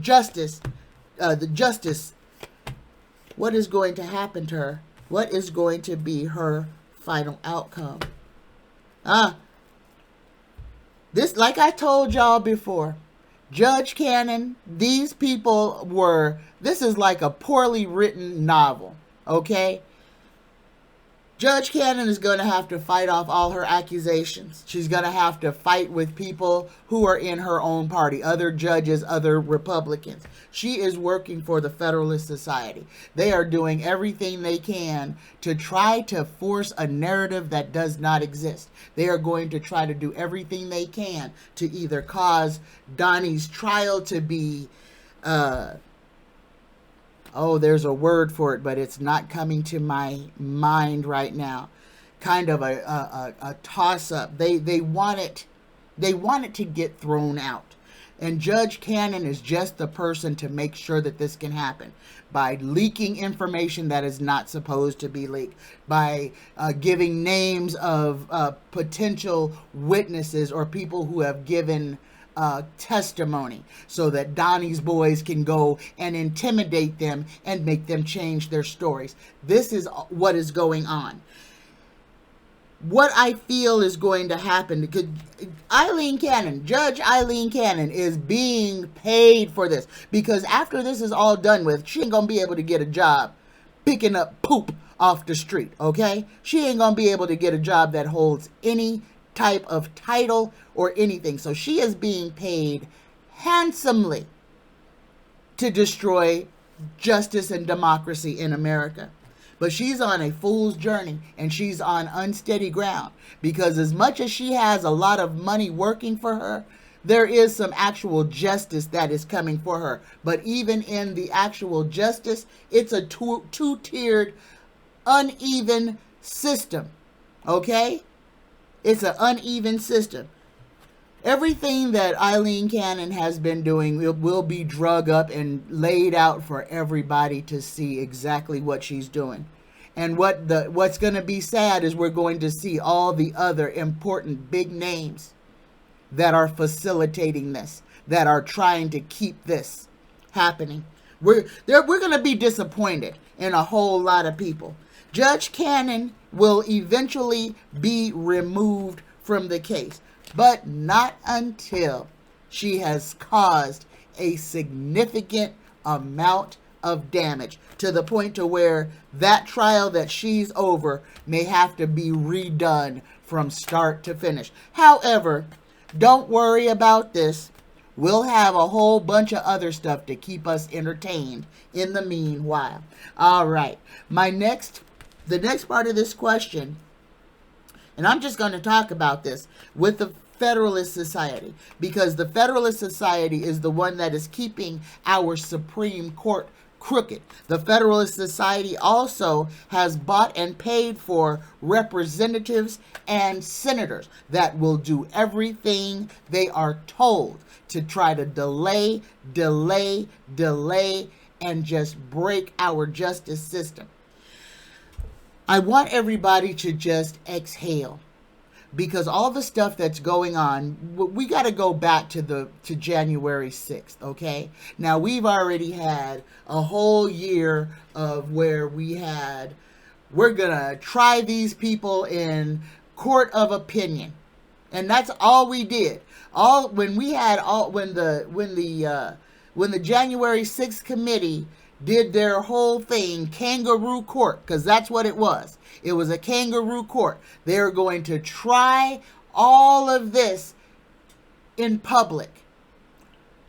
justice. What is going to happen to her? What is going to be her final outcome? This, like I told y'all before, Judge Cannon, these people this is like a poorly written novel, okay? Judge Cannon is going to have to fight off all her accusations. She's going to have to fight with people who are in her own party, other judges, other Republicans. She is working for the Federalist Society. They are doing everything they can to try to force a narrative that does not exist. They are going to try to do everything they can to either cause Donnie's trial to be there's a word for it, but it's not coming to my mind right now. Kind of a toss-up. They want it to get thrown out. And Judge Cannon is just the person to make sure that this can happen by leaking information that is not supposed to be leaked, by giving names of potential witnesses or people who have given testimony so that Donnie's boys can go and intimidate them and make them change their stories. This is what is going on. What I feel is going to happen, because Eileen Cannon, Judge Eileen Cannon, is being paid for this. Because after this is all done with, she ain't going to be able to get a job picking up poop off the street, okay? She ain't going to be able to get a job that holds any type of title or anything. So she is being paid handsomely to destroy justice and democracy in America. But she's on a fool's journey, and she's on unsteady ground, because as much as she has a lot of money working for her, there is some actual justice that is coming for her. But even in the actual justice, it's a two-tiered, uneven system, okay? It's an uneven system. Everything that Eileen Cannon has been doing will be drug up and laid out for everybody to see exactly what she's doing. And what's going to be sad is we're going to see all the other important big names that are facilitating this, that are trying to keep this happening. We're going to be disappointed in a whole lot of people. Judge Cannon will eventually be removed from the case, but not until she has caused a significant amount of damage, to the point to where that trial that she's over may have to be redone from start to finish. However, don't worry about this. We'll have a whole bunch of other stuff to keep us entertained in the meanwhile. All right. The next part of this question, and I'm just going to talk about this with the Federalist Society, because the Federalist Society is the one that is keeping our Supreme Court crooked. The Federalist Society also has bought and paid for representatives and senators that will do everything they are told to try to delay, and just break our justice system. I want everybody to just exhale, because all the stuff that's going on, we got to go back to January 6th, okay? Now, we've already had a whole year of where we're going to try these people in court of opinion. And that's all we did. When the January 6th committee did their whole thing, kangaroo court, because that's what it was. It was a kangaroo court. They're going to try all of this in public.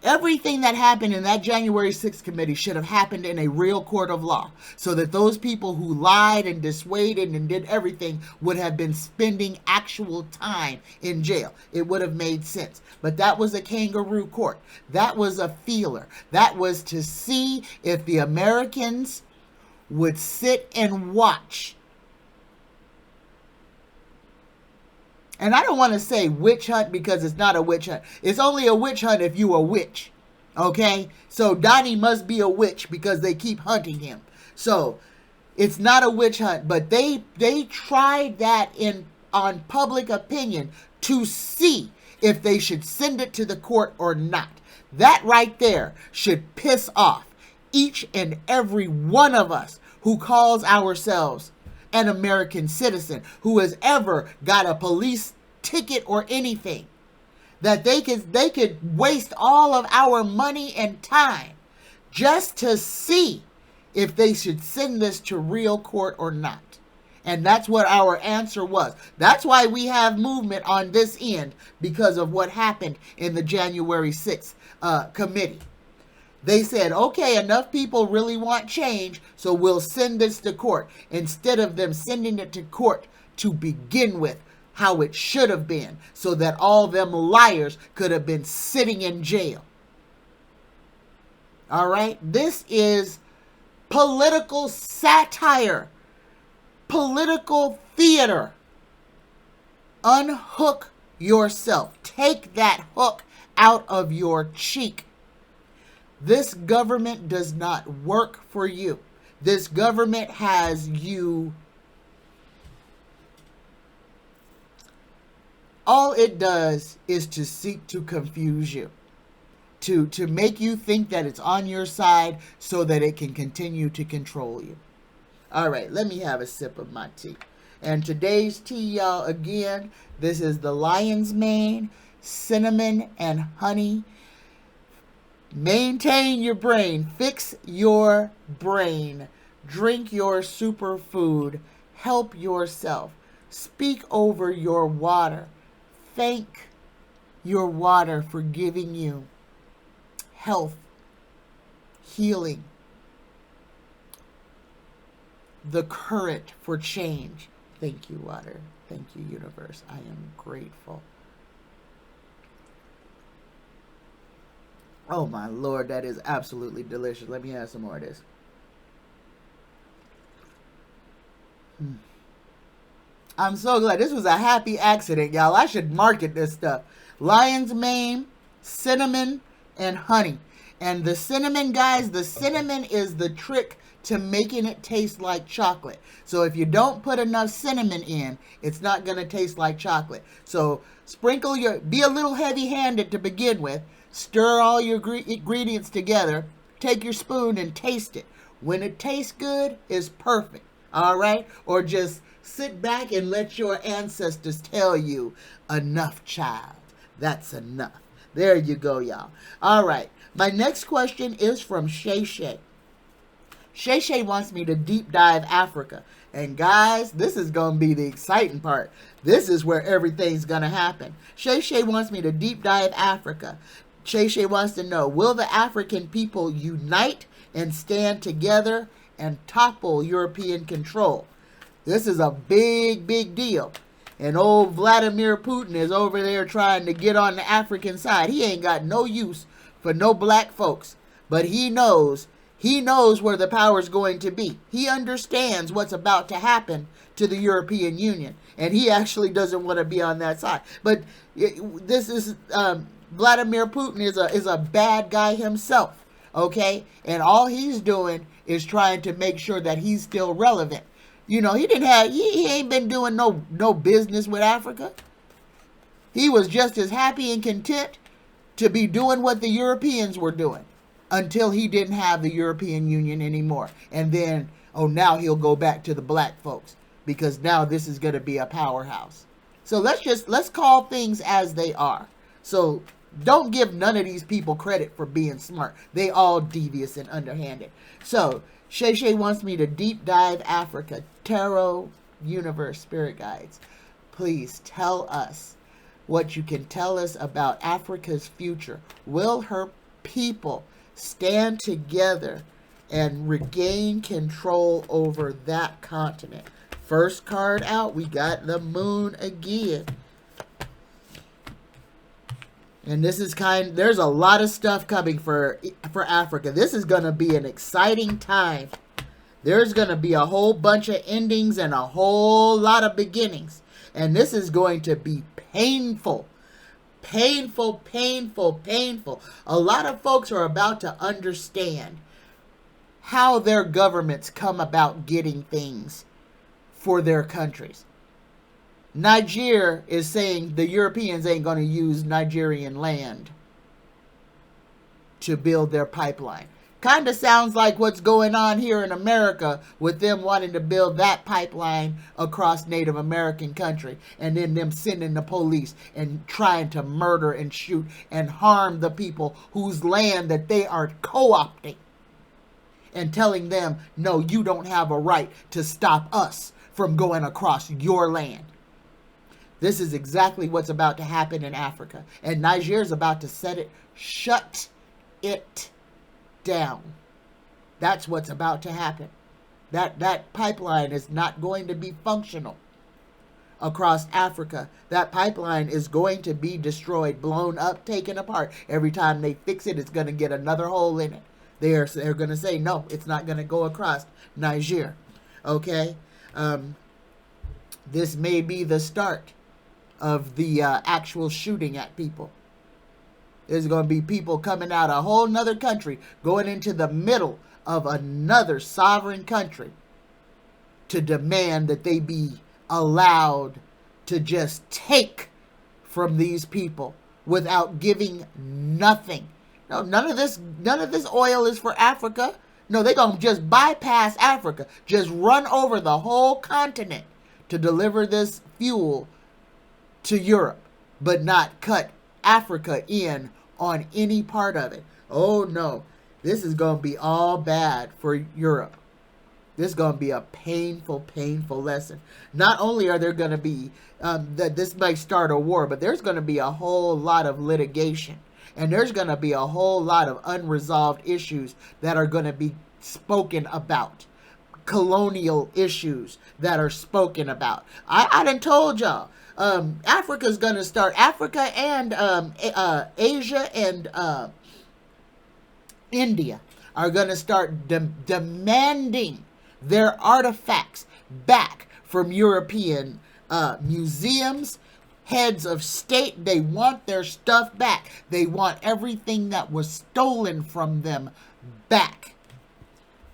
Everything that happened in that January 6th committee should have happened in a real court of law, so that those people who lied and dissuaded and did everything would have been spending actual time in jail. It would have made sense. But that was a kangaroo court. That was a feeler. That was to see if the Americans would sit and watch. And I don't want to say witch hunt, because it's not a witch hunt. It's only a witch hunt if you a witch. Okay? So Donnie must be a witch because they keep hunting him. So it's not a witch hunt, but they tried that on public opinion to see if they should send it to the court or not. That right there should piss off each and every one of us who calls ourselves an American citizen, who has ever got a police ticket or anything. That they could waste all of our money and time just to see if they should send this to real court or not. And that's what our answer was. That's why we have movement on this end, because of what happened in the January 6th committee. They said, okay, enough people really want change, so we'll send this to court, instead of them sending it to court to begin with, how it should have been, so that all them liars could have been sitting in jail. All right? This is political satire, political theater. Unhook yourself. Take that hook out of your cheek. This government does not work for you. This government has you. All it does is to seek to confuse you, to make you think that it's on your side so that it can continue to control you. All right, let me have a sip of my tea. And today's tea, y'all, again, this is the lion's mane, cinnamon, and honey. Maintain your brain. Fix your brain. Drink your superfood. Help yourself. Speak over your water. Thank your water for giving you health, healing, the current for change. Thank you, water. Thank you, universe. I am grateful. Oh, my Lord, that is absolutely delicious. Let me have some more of this. I'm so glad. This was a happy accident, y'all. I should market this stuff. Lion's mane, cinnamon, and honey. And the cinnamon, guys, the cinnamon is the trick to making it taste like chocolate. So if you don't put enough cinnamon in, it's not going to taste like chocolate. So sprinkle be a little heavy-handed to begin with. Stir all your ingredients together. Take your spoon and taste it. When it tastes good, it's perfect. All right? Or just sit back and let your ancestors tell you, enough, child. That's enough. There you go, y'all. All right. My next question is from Shay Shay. Shay Shay wants me to deep dive Africa. And guys, this is going to be the exciting part. This is where everything's going to happen. Shay Shay wants me to deep dive Africa. Shay Shay wants to know, will the African people unite and stand together and topple European control? This is a big, big deal. And old Vladimir Putin is over there trying to get on the African side. He ain't got no use for no black folks. But he knows where the power is going to be. He understands what's about to happen to the European Union. And he actually doesn't want to be on that side. But this is... Vladimir Putin is a bad guy himself, okay? And all he's doing is trying to make sure that he's still relevant. You know, he ain't been doing no business with Africa. He was just as happy and content to be doing what the Europeans were doing until he didn't have the European Union anymore. And then, now he'll go back to the black folks because now this is going to be a powerhouse. So let's call things as they are. So don't give none of these people credit for being smart. They all devious and underhanded. So Shay Shay wants me to deep dive Africa. Tarot, universe, spirit guides. Please tell us what you can tell us about Africa's future. Will her people stand together and regain control over that continent? First card out, we got the moon again. And this is there's a lot of stuff coming for Africa. This is going to be an exciting time. There's going to be a whole bunch of endings and a whole lot of beginnings. And this is going to be painful. Painful, painful, painful. A lot of folks are about to understand how their governments come about getting things for their countries. Niger is saying the Europeans ain't going to use Nigerian land to build their pipeline. Kind of sounds like what's going on here in America with them wanting to build that pipeline across Native American country and then them sending the police and trying to murder and shoot and harm the people whose land that they are co-opting and telling them, no, you don't have a right to stop us from going across your land. This is exactly what's about to happen in Africa. And Niger is about to shut it down. That's what's about to happen. That pipeline is not going to be functional across Africa. That pipeline is going to be destroyed, blown up, taken apart. Every time they fix it, it's going to get another hole in it. They're going to say, no, it's not going to go across Niger. Okay? This may be the start of the actual shooting at people. There's going to be people coming out of a whole nother country, going into the middle of another sovereign country to demand that they be allowed to just take from these people without giving nothing. No, none of this oil is for Africa. No, they're going to just bypass Africa, just run over the whole continent to deliver this fuel to Europe, but not cut Africa in on any part of it. Oh no, this is going to be all bad for Europe. This is going to be a painful, painful lesson. Not only are there going to be, that this might start a war, but there's going to be a whole lot of litigation. And there's going to be a whole lot of unresolved issues that are going to be spoken about. Colonial issues that are spoken about. I done told y'all. Africa's going to start, Africa and Asia and India are going to start demanding their artifacts back from European museums, heads of state. They want their stuff back. They want everything that was stolen from them back.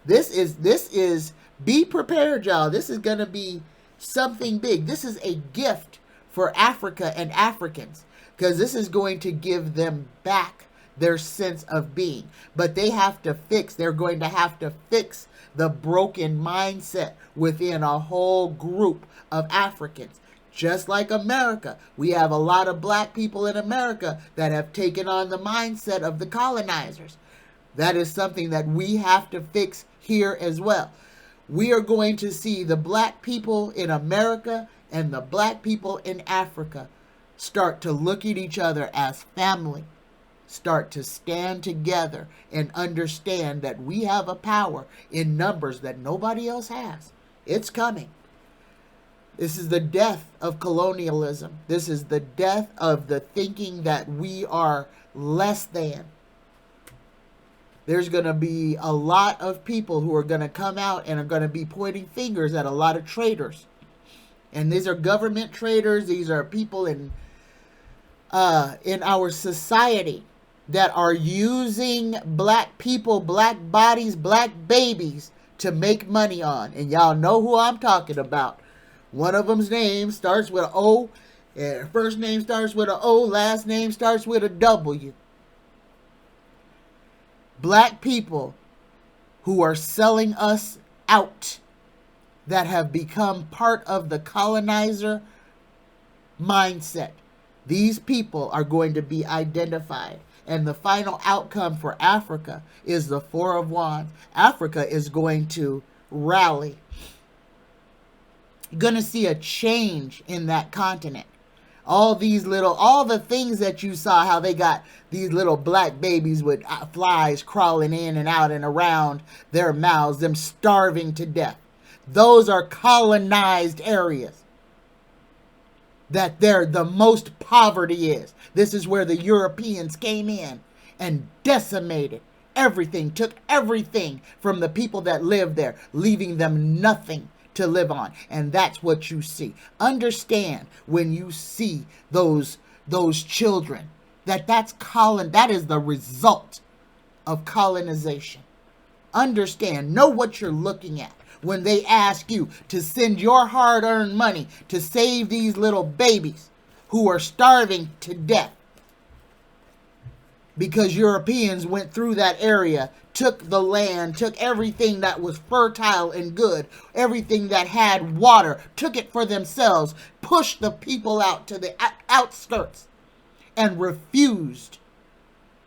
This is, be prepared, y'all. This is going to be something big. This is a gift for Africa and Africans, because this is going to give them back their sense of being. But they're going to have to fix the broken mindset within a whole group of Africans. Just like America, we have a lot of black people in America that have taken on the mindset of the colonizers. That is something that we have to fix here as well. We are going to see the black people in America and the black people in Africa start to look at each other as family, start to stand together and understand that we have a power in numbers that nobody else has. It's coming. This is the death of colonialism. This is the death of the thinking that we are less than. There's going to be a lot of people who are going to come out and are going to be pointing fingers at a lot of traitors. And these are government traitors. These are people in our society that are using black people, black bodies, black babies to make money on. And y'all know who I'm talking about. One of them's name starts with an O. First name starts with an O. Last name starts with a W. Black people who are selling us out, that have become part of the colonizer mindset. These people are going to be identified. And the final outcome for Africa is the Four of Wands. Africa is going to rally. You're going to see a change in that continent. All the things that you saw, how they got these little black babies with flies crawling in and out and around their mouths, them starving to death. Those are colonized areas that the most poverty is. This is where the Europeans came in and decimated everything, took everything from the people that lived there, leaving them nothing to live on. And that's what you see. Understand when you see those children, that is the result of colonization. Understand, know what you're looking at. When they ask you to send your hard-earned money to save these little babies who are starving to death because Europeans went through that area, took the land, took everything that was fertile and good, everything that had water, took it for themselves, pushed the people out to the outskirts, and refused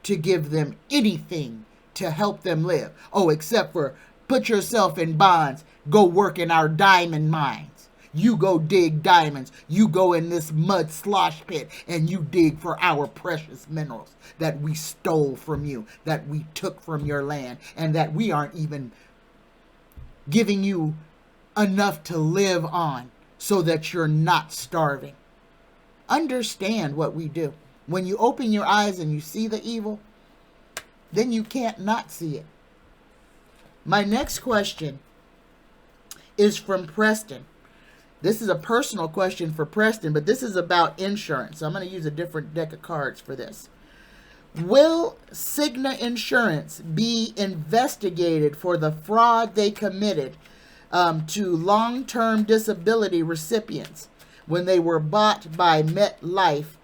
to give them anything to help them live. Oh, except for put yourself in bonds, go work in our diamond mines. You go dig diamonds. You go in this mud slosh pit and you dig for our precious minerals that we stole from you, that we took from your land, and that we aren't even giving you enough to live on so that you're not starving. Understand what we do. When you open your eyes and you see the evil, then you can't not see it. My next question is from Preston. This is a personal question for Preston, but this is about insurance. So I'm going to use a different deck of cards for this. Will Cigna Insurance be investigated for the fraud they committed to long-term disability recipients when they were bought by MetLife,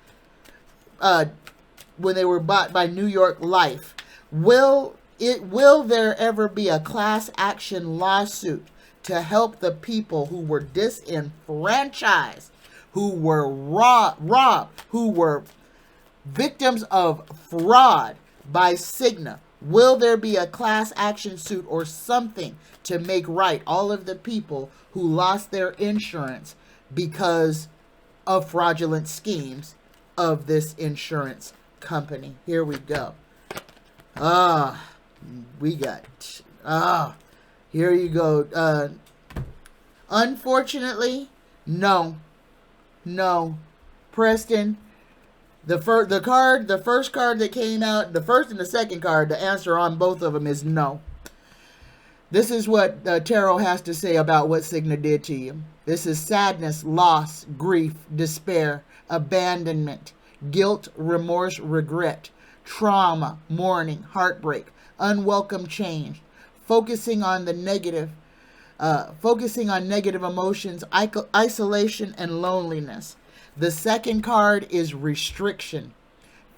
when they were bought by New York Life? Will there ever be a class action lawsuit to help the people who were disenfranchised, who were robbed, who were victims of fraud by Cigna? Will there be a class action suit or something to make right all of the people who lost their insurance because of fraudulent schemes of this insurance company? Here we go. Here you go. Unfortunately, no. Preston, the first card that came out, the first and the second card, the answer on both of them is no. This is what Tarot has to say about what Cigna did to you. This is sadness, loss, grief, despair, abandonment, guilt, remorse, regret, trauma, mourning, heartbreak, unwelcome change, focusing on negative emotions, isolation, and loneliness. The second card is restriction,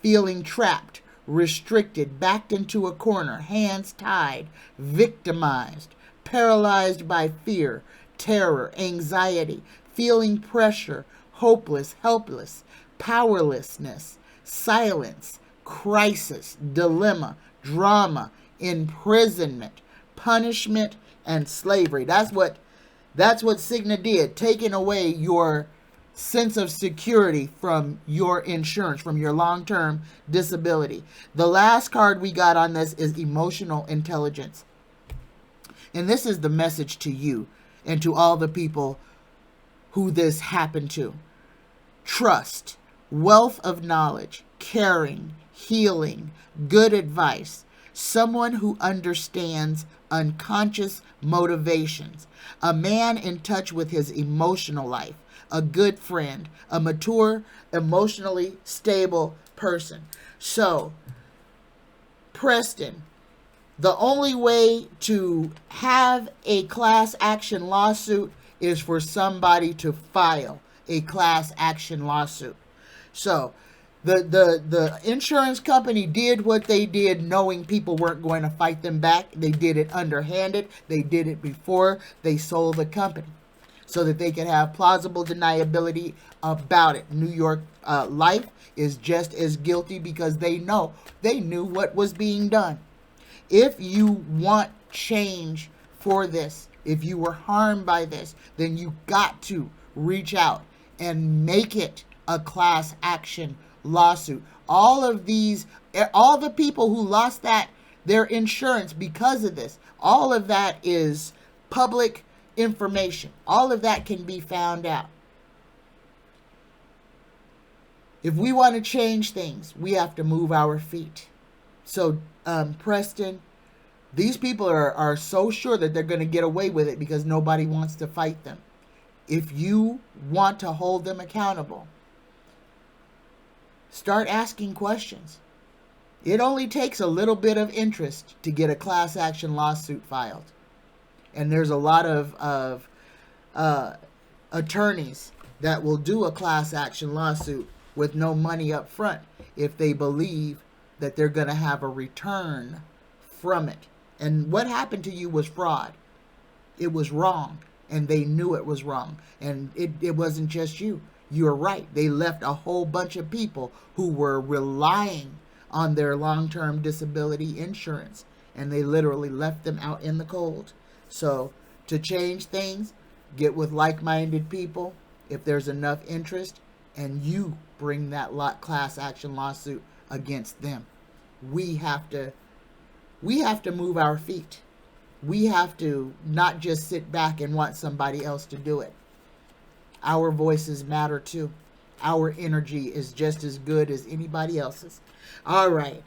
feeling trapped, restricted, backed into a corner, hands tied, victimized, paralyzed by fear, terror, anxiety, feeling pressure, hopeless, helpless, powerlessness, silence, crisis, dilemma, drama, imprisonment, punishment, and slavery. That's what Cigna did, taking away your sense of security from your insurance, from your long-term disability. The last card we got on this is emotional intelligence. And this is the message to you and to all the people who this happened to. Trust, wealth of knowledge, caring, healing, good advice, someone who understands unconscious motivations, a man in touch with his emotional life, a good friend, a mature, emotionally stable person. So, Preston, the only way to have a class action lawsuit is for somebody to file a class action lawsuit. So, the insurance company did what they did knowing people weren't going to fight them back. They did it underhanded. They did it before they sold the company so that they could have plausible deniability about it. New York Life is just as guilty because they knew what was being done. If you want change for this, if you were harmed by this, then you got to reach out and make it a class action lawsuit. All the people who lost their insurance because of this, all of that is public information. All of that can be found out. If we want to change things, we have to move our feet. So, Preston, these people are so sure that they're going to get away with it because nobody wants to fight them. If you want to hold them accountable, start asking questions. It only takes a little bit of interest to get a class action lawsuit filed. And there's a lot of attorneys that will do a class action lawsuit with no money up front if they believe that they're going to have a return from it. And what happened to you was fraud. It was wrong, and they knew it was wrong. And it wasn't just you. You're right. They left a whole bunch of people who were relying on their long-term disability insurance, and they literally left them out in the cold. So to change things, get with like-minded people if there's enough interest, and you bring that class action lawsuit against them. We have to move our feet. We have to not just sit back and want somebody else to do it. Our voices matter too. Our energy is just as good as anybody else's. All right.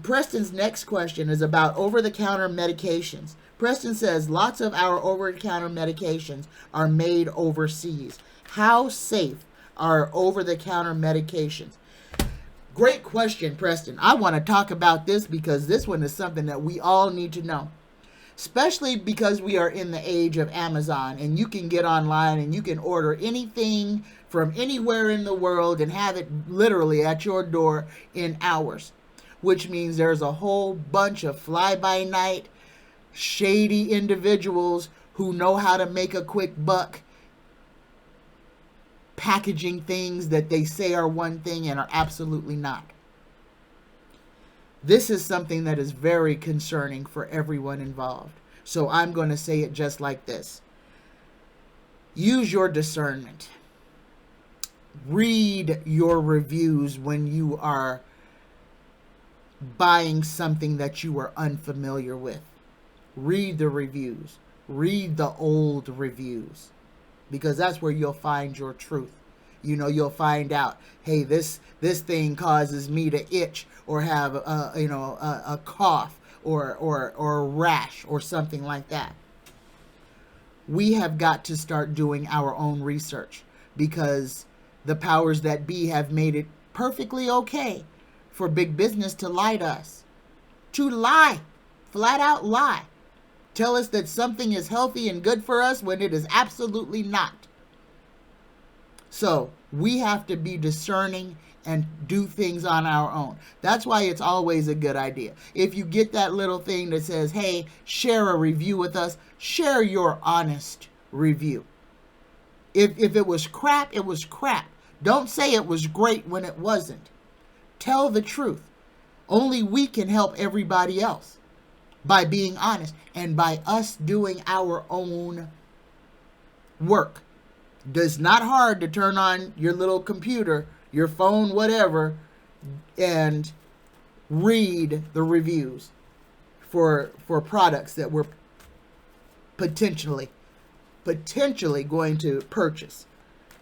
Preston's next question is about over-the-counter medications. Preston says lots of our over-the-counter medications are made overseas. How safe are over-the-counter medications? Great question, Preston. I want to talk about this because this one is something that we all need to know. Especially because we are in the age of Amazon, and you can get online and you can order anything from anywhere in the world and have it literally at your door in hours, which means there's a whole bunch of fly-by-night, shady individuals who know how to make a quick buck packaging things that they say are one thing and are absolutely not. This is something that is very concerning for everyone involved. So I'm going to say it just like this. Use your discernment. Read your reviews when you are buying something that you are unfamiliar with. Read the reviews. Read the old reviews, because that's where you'll find your truth. You know, you'll find out, hey, this thing causes me to itch or have a cough or a rash or something like that. We have got to start doing our own research, because the powers that be have made it perfectly okay for big business to lie to us. To lie. Flat out lie. Tell us that something is healthy and good for us when it is absolutely not. So we have to be discerning and do things on our own. That's why it's always a good idea. If you get that little thing that says, hey, share a review with us, share your honest review. If it was crap, it was crap. Don't say it was great when it wasn't. Tell the truth. Only we can help everybody else by being honest and by us doing our own work. It's not hard to turn on your little computer, your phone, whatever, and read the reviews for products that we're potentially going to purchase.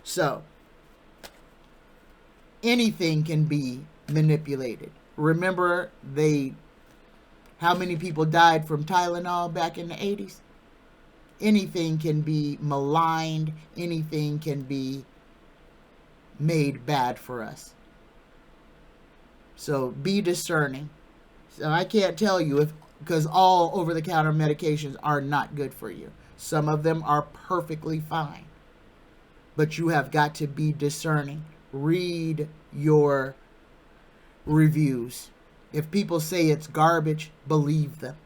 So anything can be manipulated. Remember how many people died from Tylenol back in the 80s? Anything can be maligned. Anything can be made bad for us. So be discerning. So I can't tell you because all over-the-counter medications are not good for you. Some of them are perfectly fine. But you have got to be discerning. Read your reviews. If people say it's garbage, believe them.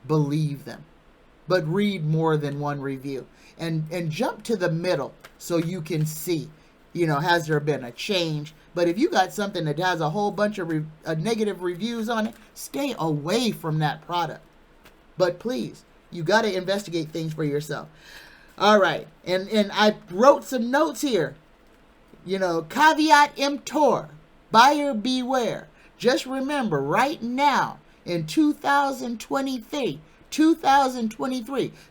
Believe them. But read more than one review. And jump to the middle so you can see, has there been a change? But if you got something that has a whole bunch of negative reviews on it, stay away from that product. But please, you got to investigate things for yourself. All right. And I wrote some notes here. Caveat emptor. Buyer beware. Just remember, right now, in 2023,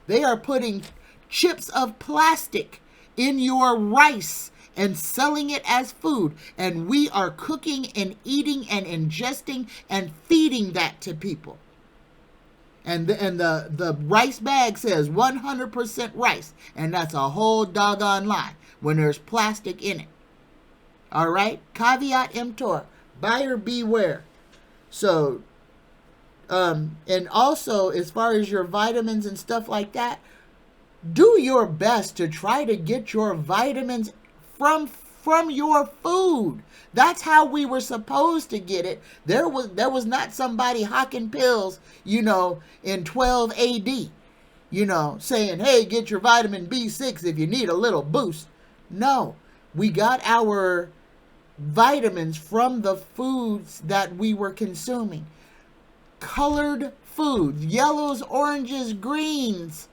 they are putting chips of plastic in your rice and selling it as food. And we are cooking and eating and ingesting and feeding that to people. And the rice bag says 100% rice. And that's a whole doggone lie when there's plastic in it. All right? Caveat emptor. Buyer beware. So, and also as far as your vitamins and stuff like that, do your best to try to get your vitamins from your food. That's how we were supposed to get it. There was not somebody hawking pills, in 12 AD, saying, hey, get your vitamin B6 if you need a little boost. No, we got our vitamins from the foods that we were consuming. Colored foods, yellows, oranges, greens.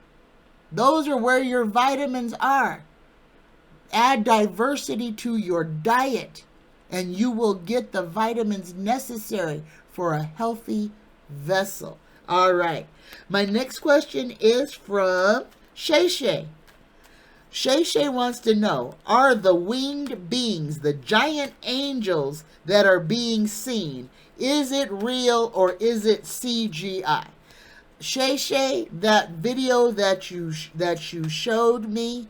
Those are where your vitamins are. Add diversity to your diet, and you will get the vitamins necessary for a healthy vessel. All right. My next question is from Shay Shay. Shay Shay wants to know, are the winged beings, the giant angels that are being seen, is it real or is it CGI? Shay Shay, that video that you showed me,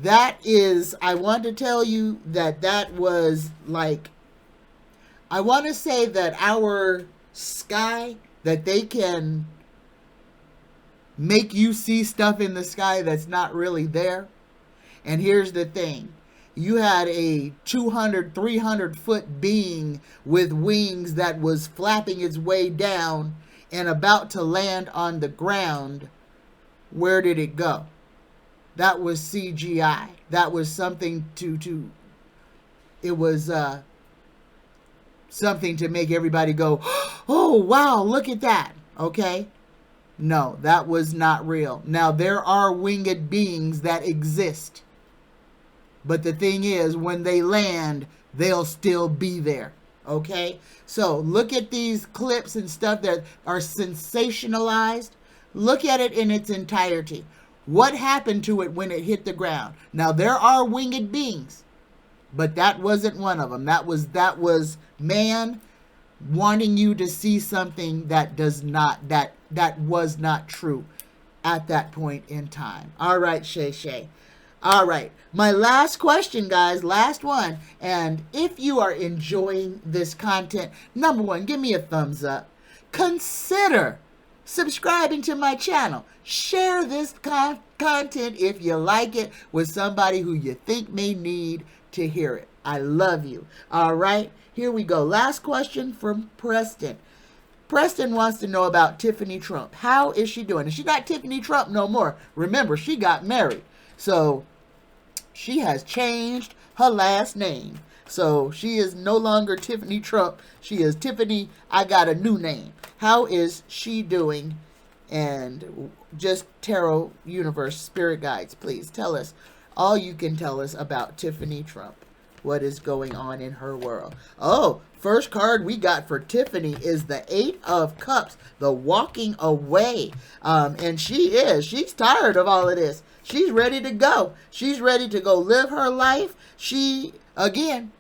that is, I want to tell you that was like I want to say that our sky, that they can make you see stuff in the sky that's not really there. And here's the thing. You had a 200, 300-foot being with wings that was flapping its way down and about to land on the ground. Where did it go? That was CGI. That was something it was something to make everybody go, oh, wow, look at that. Okay? No, that was not real. Now, there are winged beings that exist. But the thing is, when they land, they'll still be there. Okay? So, look at these clips and stuff that are sensationalized. Look at it in its entirety. What happened to it when it hit the ground? Now, there are winged beings, but that wasn't one of them. That was man wanting you to see something that was not true at that point in time. All right, Shay. All right, my last question, guys, last one. And if you are enjoying this content, number one, give me a thumbs up. Consider subscribing to my channel. Share this content if you like it with somebody who you think may need to hear it. I love you. All right, here we go. Last question from Preston. Preston wants to know about Tiffany Trump. How is she doing? And she's not Tiffany Trump no more. Remember, she got married. So she has changed her last name. So she is no longer Tiffany Trump. She is Tiffany, I got a new name. How is she doing? And just tarot universe spirit guides, please tell us all you can tell us about Tiffany Trump. What is going on in her world? Oh, first card we got for Tiffany is the 8 of Cups, the walking away. And she's tired of all of this. She's ready to go. She's ready to go live her life. She didn't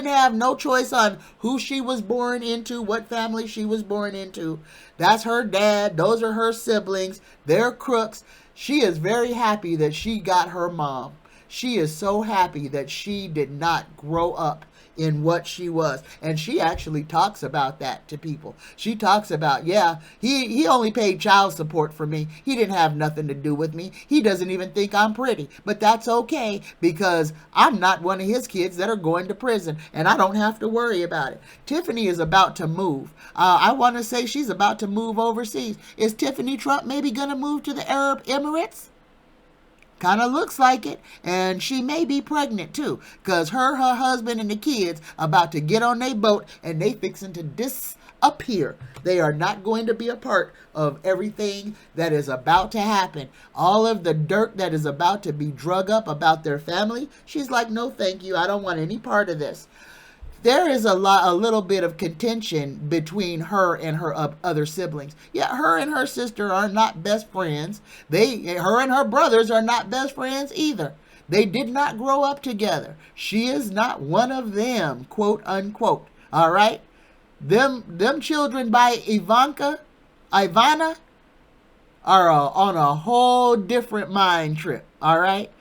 have no choice on who she was born into, what family she was born into. That's her dad. Those are her siblings. They're crooks. She is very happy that she got her mom. She is so happy that she did not grow up in what she was. And she actually talks about that to people. She talks about, he only paid child support for me. He didn't have nothing to do with me. He doesn't even think I'm pretty. But that's okay because I'm not one of his kids that are going to prison. And I don't have to worry about it. Tiffany is about to move. I want to say she's about to move overseas. Is Tiffany Trump maybe going to move to the Arab Emirates? Kind of looks like it. And she may be pregnant too, because her husband and the kids about to get on their boat and they fixing to disappear. They are not going to be a part of everything that is about to happen. All of the dirt that is about to be drug up about their family. She's like, no, thank you. I don't want any part of this. There is a little bit of contention between her and her other siblings. Yeah, her and her sister are not best friends. Her and her brothers are not best friends either. They did not grow up together. She is not one of them, quote unquote. All right? Them children by Ivana are on a whole different mind trip. All right?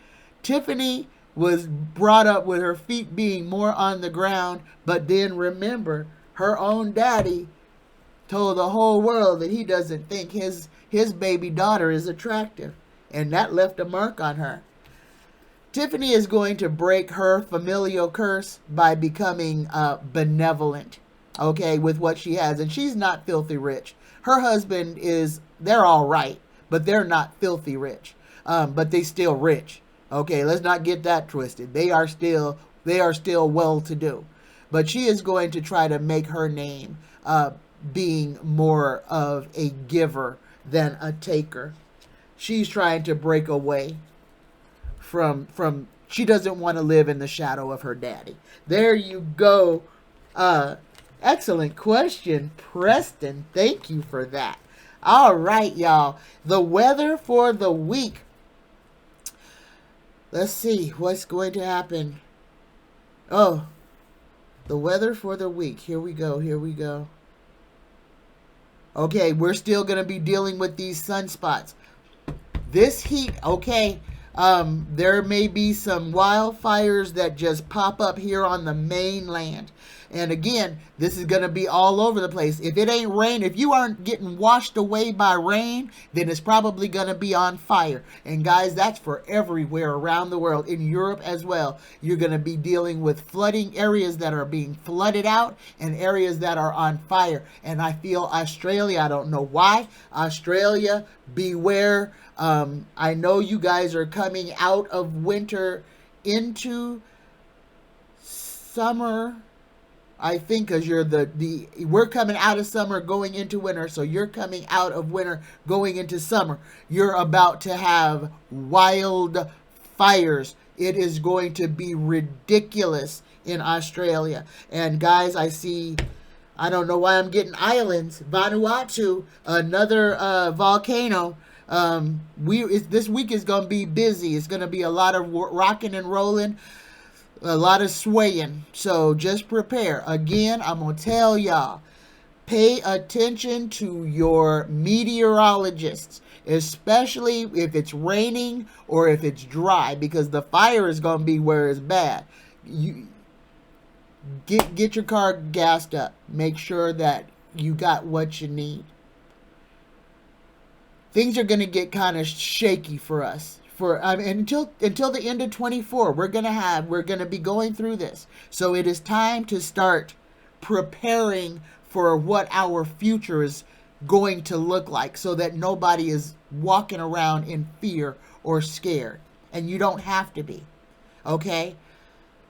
Tiffany was brought up with her feet being more on the ground, but then remember, her own daddy told the whole world that he doesn't think his baby daughter is attractive, and that left a mark on her. Tiffany is going to break her familial curse by becoming benevolent, okay, with what she has, and she's not filthy rich. Her husband they're all right, but they're not filthy rich, but they still rich. Okay, let's not get that twisted. They are still well-to-do. But she is going to try to make her name being more of a giver than a taker. She's trying to break away from she doesn't want to live in the shadow of her daddy. There you go. Excellent question, Preston. Thank you for that. All right, y'all. The weather for the week. Let's see what's going to happen. Oh, the weather for the week. Here we go. Okay, we're still going to be dealing with these sunspots. This heat, okay, there may be some wildfires that just pop up here on the mainland. And again, this is going to be all over the place. If it ain't rain, if you aren't getting washed away by rain, then it's probably going to be on fire. And guys, that's for everywhere around the world, in Europe as well. You're going to be dealing with flooding, areas that are being flooded out and areas that are on fire. And I feel Australia, I don't know why. Australia, beware. I know you guys are coming out of winter into summer, I think, because you're we're coming out of summer going into winter, so you're coming out of winter going into summer. You're about to have wild fires. It is going to be ridiculous in Australia. And guys, I don't know why I'm getting islands. Vanuatu, another volcano. This week is going to be busy. It's going to be a lot of rocking and rolling, a lot of swaying. So just prepare. Again, I'm going to tell y'all, pay attention to your meteorologists, especially if it's raining or if it's dry, because the fire is going to be where it's bad. You get your car gassed up. Make sure that you got what you need. Things are going to get kind of shaky for us. Until the end of 24, we're going to be going through this. So it is time to start preparing for what our future is going to look like, so that nobody is walking around in fear or scared. And you don't have to be. Okay?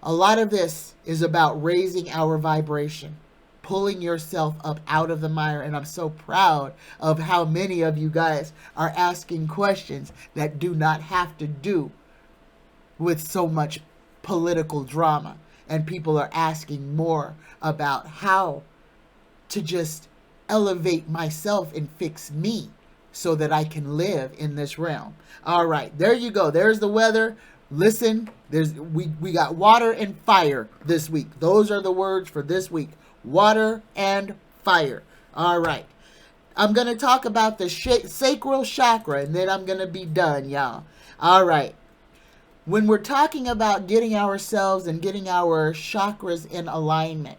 A lot of this is about raising our vibration, pulling yourself up out of the mire. And I'm so proud of how many of you guys are asking questions that do not have to do with so much political drama. And people are asking more about how to just elevate myself and fix me so that I can live in this realm. All right, there you go. There's the weather. Listen, we got water and fire this week. Those are the words for this week. Water and fire. All right. I'm going to talk about the sacral chakra, and then I'm going to be done, y'all. All right. When we're talking about getting ourselves and getting our chakras in alignment,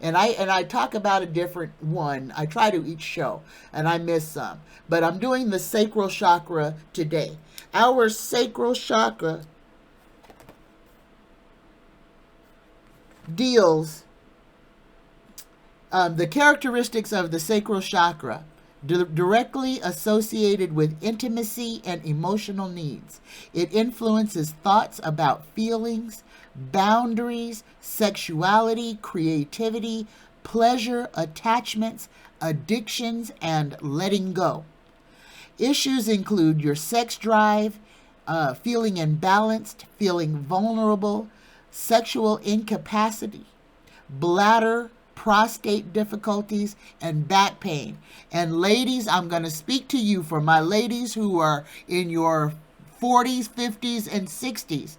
and I talk about a different one. I try to each show, and I miss some. But I'm doing the sacral chakra today. Our sacral chakra deals, the characteristics of the sacral chakra directly associated with intimacy and emotional needs. It influences thoughts about feelings, boundaries, sexuality, creativity, pleasure, attachments, addictions, and letting go. Issues include your sex drive, feeling imbalanced, feeling vulnerable, sexual incapacity, bladder, prostate difficulties, and back pain. And ladies, I'm going to speak to you for my ladies who are in your 40s, 50s, and 60s.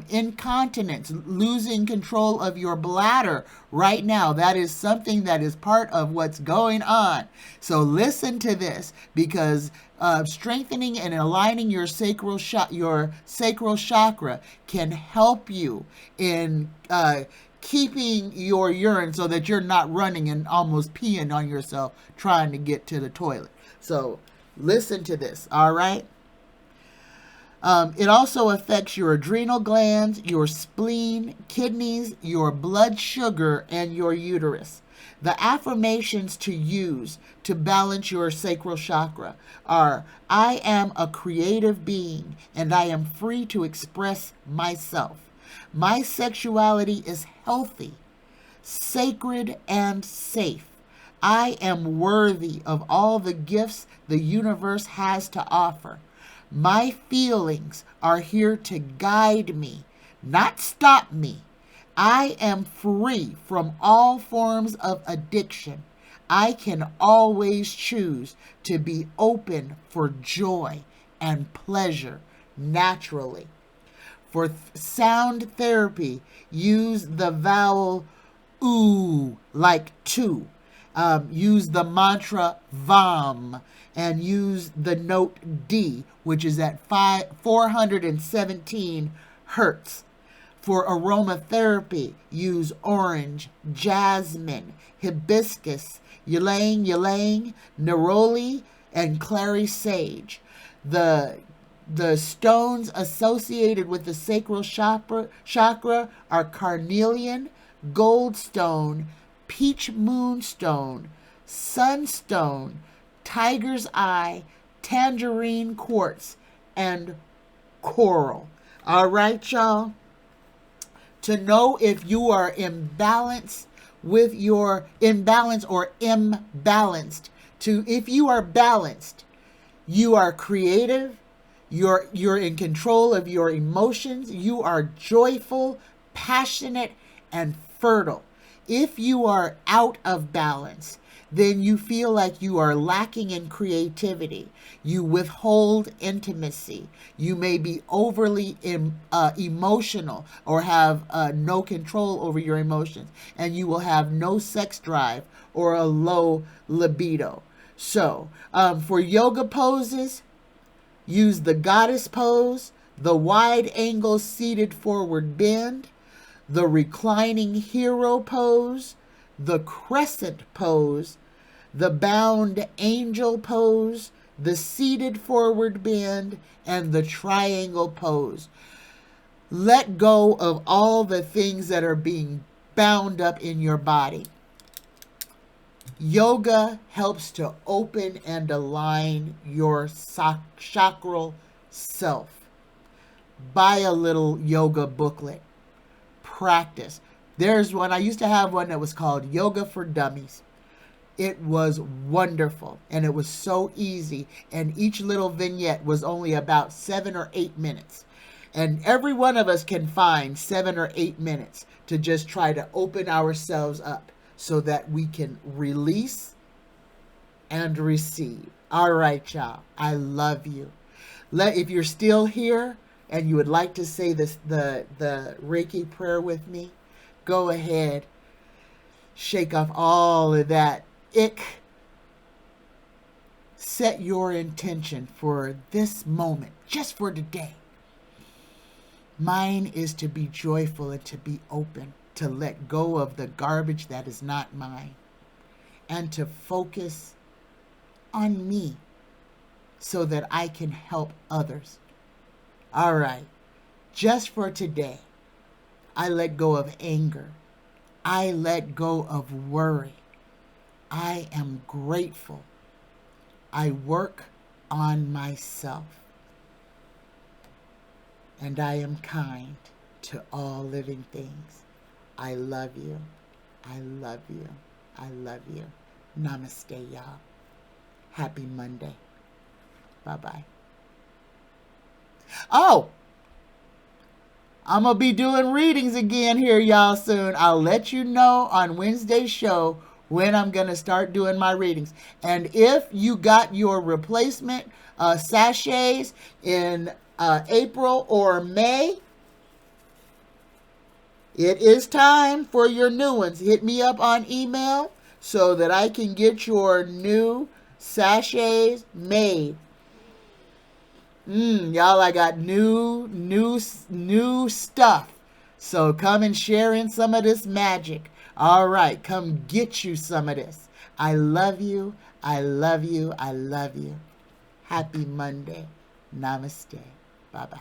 Incontinence, losing control of your bladder right now. That is something that is part of what's going on. So listen to this, because strengthening and aligning your sacral chakra can help you in keeping your urine so that you're not running and almost peeing on yourself trying to get to the toilet. So listen to this, all right? It also affects your adrenal glands, your spleen, kidneys, your blood sugar, and your uterus. The affirmations to use to balance your sacral chakra are: I am a creative being and I am free to express myself. My sexuality is healthy, sacred, and safe. I am worthy of all the gifts the universe has to offer. My feelings are here to guide me, not stop me. I am free from all forms of addiction. I can always choose to be open for joy and pleasure naturally. For sound therapy, use the vowel oo, like two. Use the mantra VAM, and use the note D, which is at 417 hertz. For aromatherapy, use orange, jasmine, hibiscus, ylang ylang, neroli, and clary sage. The stones associated with the sacral chakra are carnelian, goldstone, peach moonstone, sunstone, tiger's eye, tangerine quartz, and coral. All right, y'all. To know if you are imbalanced with your imbalance or imbalanced. If you are balanced, you are creative, you're in control of your emotions, you are joyful, passionate, and fertile. If you are out of balance, then you feel like you are lacking in creativity. You withhold intimacy. You may be overly emotional or have no control over your emotions, and you will have no sex drive or a low libido. So, for yoga poses, use the goddess pose, the wide angle seated forward bend, the reclining hero pose, the crescent pose, the bound angel pose, the seated forward bend, and the triangle pose. Let go of all the things that are being bound up in your body. Yoga helps to open and align your sacral self. Buy a little yoga booklet. Practice. There's one, I used to have one that was called Yoga for Dummies. It was wonderful, and it was so easy, and each little vignette was only about 7 or 8 minutes. And every one of us can find 7 or 8 minutes to just try to open ourselves up so that we can release and receive. All right, y'all. I love you. If you're still here and you would like to say this, the Reiki prayer with me, go ahead. Shake off all of that ick. Set your intention for this moment, just for today. Mine is to be joyful and to be open, to let go of the garbage that is not mine, and to focus on me so that I can help others. All right, just for today, I let go of anger. I let go of worry. I am grateful. I work on myself. And I am kind to all living things. I love you. I love you. I love you. Namaste, y'all. Happy Monday. Bye-bye. Oh! I'm going to be doing readings again here, y'all, soon. I'll let you know on Wednesday's show when I'm going to start doing my readings. And if you got your replacement sachets in April or May, it is time for your new ones. Hit me up on email so that I can get your new sachets made. Y'all, I got new stuff. So come and share in some of this magic. All right, come get you some of this. I love you. I love you. I love you. Happy Monday. Namaste. Bye-bye.